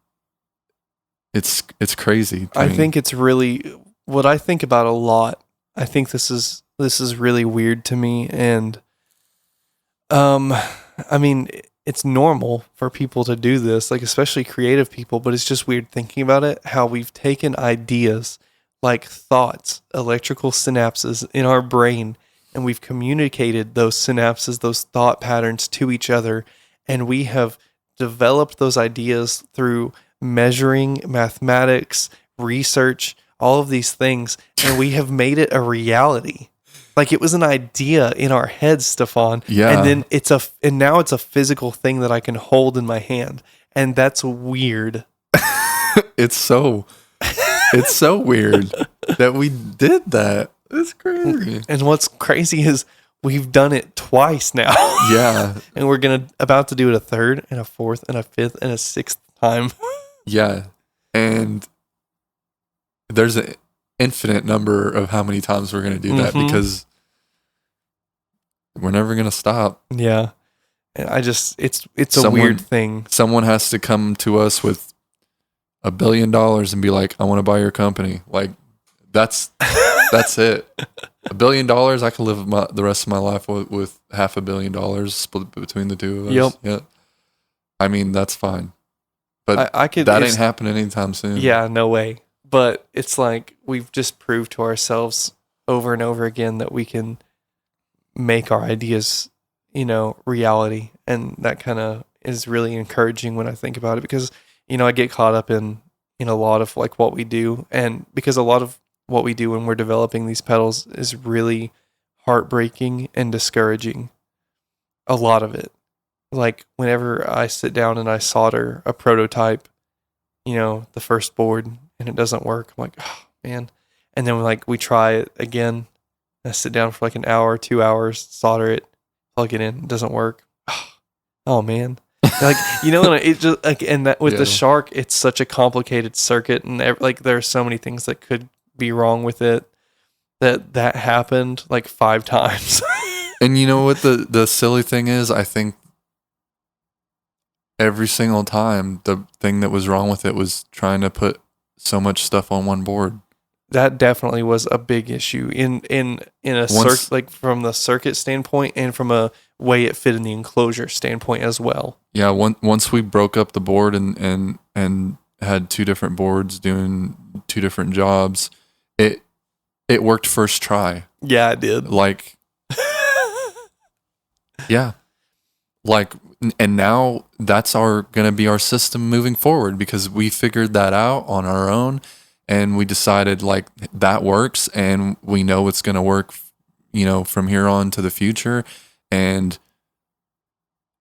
It's crazy. I think it's really what I think about a lot. I think this is really weird to me, and I mean, it's normal for people to do this, like especially creative people, but it's just weird thinking about it, how we've taken ideas like thoughts, electrical synapses in our brain, and we've communicated those synapses, those thought patterns to each other, and we have developed those ideas through measuring, mathematics, research, all of these things, and we have made it a reality. Like it was an idea in our heads, Stephon. Yeah. And then now it's a physical thing that I can hold in my hand. And that's weird. It's so weird that we did that. It's crazy. And what's crazy is we've done it twice now. Yeah. And we're about to do it a third and a fourth and a fifth and a sixth time. Yeah. And there's an infinite number of how many times we're going to do that, because we're never going to stop. Yeah. And it's a weird thing. Someone has to come to us with $1 billion and be like, I want to buy your company. Like that's it. $1 billion. I can live the rest of my life with $500 million split between the two of us. Yep. Yeah. I mean, that's fine. But I could, that ain't happening anytime soon. Yeah, no way. But it's like we've just proved to ourselves over and over again that we can make our ideas, reality. And that kind of is really encouraging when I think about it, because, I get caught up in a lot of like what we do. And because a lot of what we do when we're developing these pedals is really heartbreaking and discouraging. A lot of it. Like whenever I sit down and I solder a prototype, the first board, and it doesn't work, I'm like, oh man. And then we try it again. I sit down for like an hour, 2 hours, solder it, plug it in, it doesn't work. Oh man. Like, and it just and that with the Shark, it's such a complicated circuit, and there are so many things that could be wrong with it that happened like 5 times. And you know what the silly thing is? I think every single time the thing that was wrong with it was trying to put so much stuff on one board. That definitely was a big issue in a circuit, like from the circuit standpoint and from a way it fit in the enclosure standpoint as well. Yeah, once we broke up the board and had 2 different boards doing 2 different jobs, it worked first try. Yeah, it did. Like, yeah, like, and now that's gonna be our system moving forward, because we figured that out on our own. And we decided like that works, and we know it's going to work, from here on to the future. And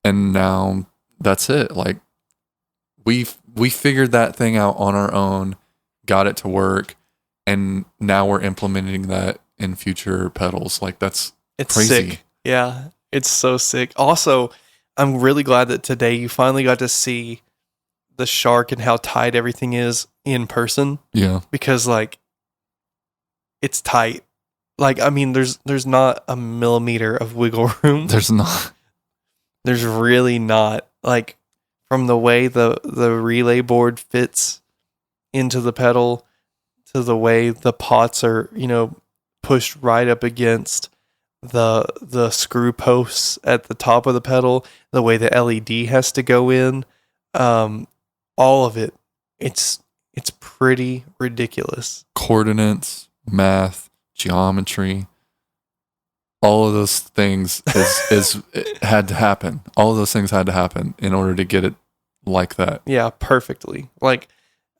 now that's it. Like we figured that thing out on our own, got it to work, and now we're implementing that in future pedals. Like it's crazy. Sick. Yeah, it's so sick. Also, I'm really glad that today you finally got to see the Shark and how tight everything is in person. Yeah. Because it's tight. There's not a millimeter of wiggle room. There's not. There's really not. Like from the way the relay board fits into the pedal to the way the pots are, pushed right up against the screw posts at the top of the pedal, the way the LED has to go in, all of it, it's pretty ridiculous. Coordinates, math, geometry, all of those things had to happen. All of those things had to happen in order to get it like that. Yeah, perfectly. Like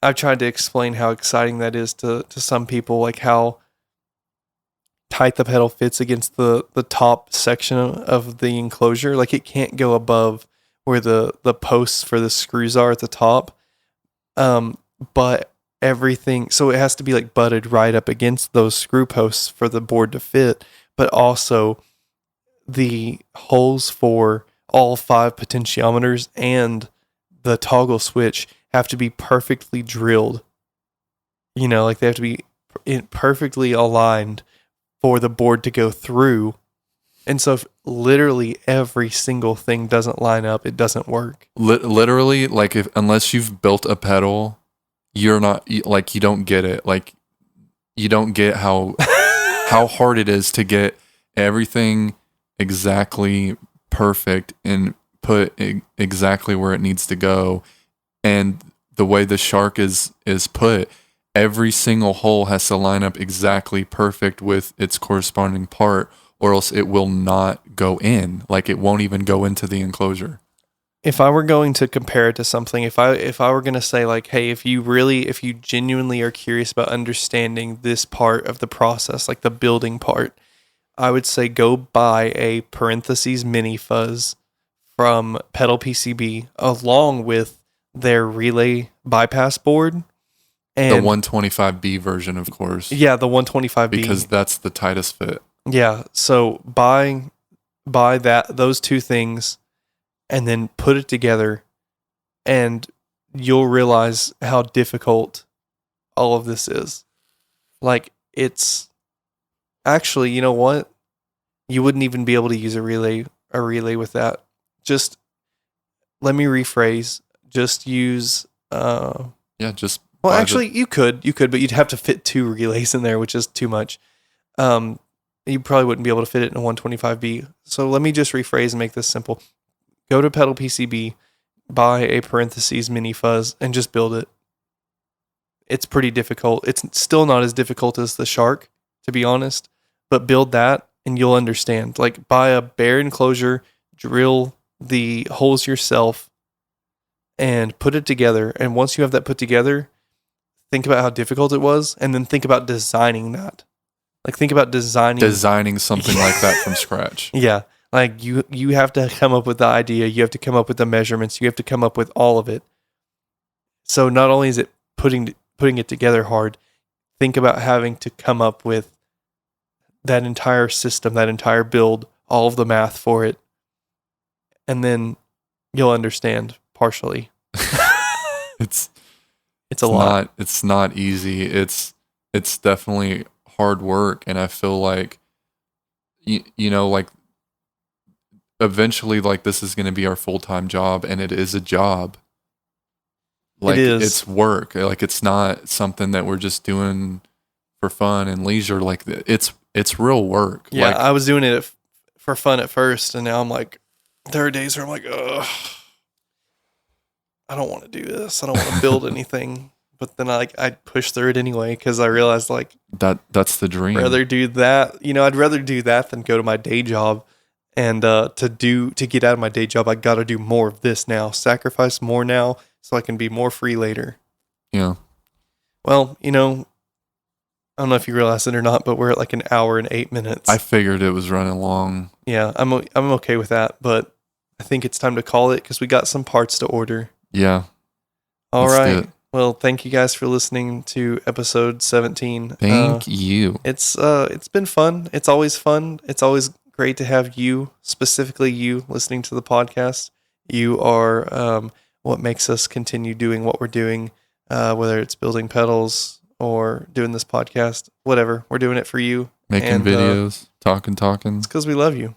I've tried to explain how exciting that is to some people, like how tight the pedal fits against the top section of the enclosure. Like it can't go above where the posts for the screws are at the top. But everything, so it has to be like butted right up against those screw posts for the board to fit, but also the holes for all 5 potentiometers and the toggle switch have to be perfectly drilled. Like they have to be perfectly aligned for the board to go through. And so if literally every single thing doesn't line up, it doesn't work. Literally, like unless you've built a pedal, you're not, like, you don't get it. Like you don't get how hard it is to get everything exactly perfect and put exactly where it needs to go. And the way the Shark is put, every single hole has to line up exactly perfect with its corresponding part, or else it will not go in. Like it won't even go into the enclosure. If I were going to compare it to something, if I were going to say like, hey, if you genuinely are curious about understanding this part of the process, like the building part, I would say go buy a parentheses mini fuzz from Pedal PCB along with their relay bypass board. And the 125B version, of course. Yeah, the 125B. Because that's the tightest fit. Yeah, so buy those 2 things and then put it together, and you'll realize how difficult all of this is. Like, it's actually, you know what? You wouldn't even be able to use a relay with that. Just let me rephrase. Just use just well, actually, you could, but you'd have to fit 2 relays in there, which is too much. You probably wouldn't be able to fit it in a 125B. So let me just rephrase and make this simple. Go to Pedal PCB, buy a parentheses mini fuzz, and just build it. It's pretty difficult. It's still not as difficult as the Shark, to be honest, but build that and you'll understand. Like, buy a bare enclosure, drill the holes yourself, and put it together. And once you have that put together, think about how difficult it was, and then think about designing that. Like think about designing something like that from scratch. Yeah. Like you have to come up with the idea, you have to come up with the measurements, you have to come up with all of it. So not only is it putting it together hard, think about having to come up with that entire system, that entire build, all of the math for it. And then you'll understand partially. It's a lot. It's not easy. It's definitely hard work, and I feel like you know, like eventually, like this is going to be our full-time job, and it is a job. Like it is. It's work. Like it's not something that we're just doing for fun and leisure. Like it's real work. Yeah, like, I was doing it for fun at first, and now I'm like, there are days where I'm like, ugh, I don't want to do this. I don't want to build anything. But then I push through it anyway because I realized like that's the dream. Rather do that. I'd rather do that than go to my day job. And to get out of my day job, I got to do more of this now. Sacrifice more now so I can be more free later. Yeah. Well, I don't know if you realize it or not, but we're at like an hour and 8 minutes. I figured it was running long. Yeah, I'm okay with that, but I think it's time to call it because we got some parts to order. Yeah. All Let's right. do it. Well, thank you guys for listening to episode 17. Thank you. It's been fun. It's always fun. It's always great to have you, specifically you, listening to the podcast. You are what makes us continue doing what we're doing, whether it's building pedals or doing this podcast, whatever. We're doing it for you. Making videos, talking. It's because we love you.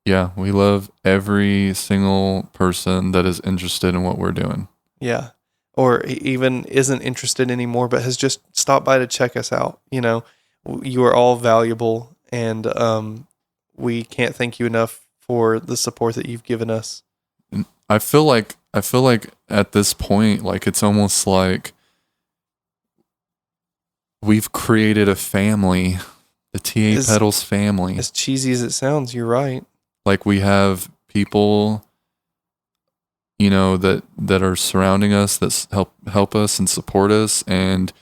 Yeah, we love every single person that is interested in what we're doing. Yeah. Or even isn't interested anymore, but has just stopped by to check us out. You are all valuable, and we can't thank you enough for the support that you've given us. I feel like at this point, like it's almost like we've created a family, the TA Pedals family. As cheesy as it sounds, you're right. Like we have people, that are surrounding us, that help us and support us, and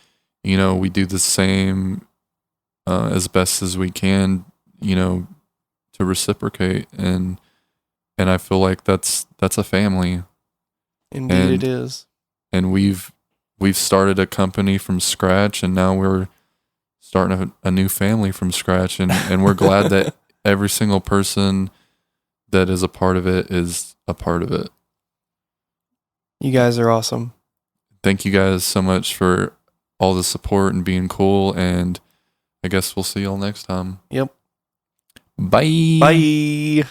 we do the same as best as we can, to reciprocate, and I feel like that's a family. Indeed, it is. And we've started a company from scratch, and now we're starting a new family from scratch, and we're glad that every single person that is a part of it is a part of it. You guys are awesome. Thank you guys so much for all the support and being cool, and I guess we'll see y'all next time. Yep. Bye. Bye.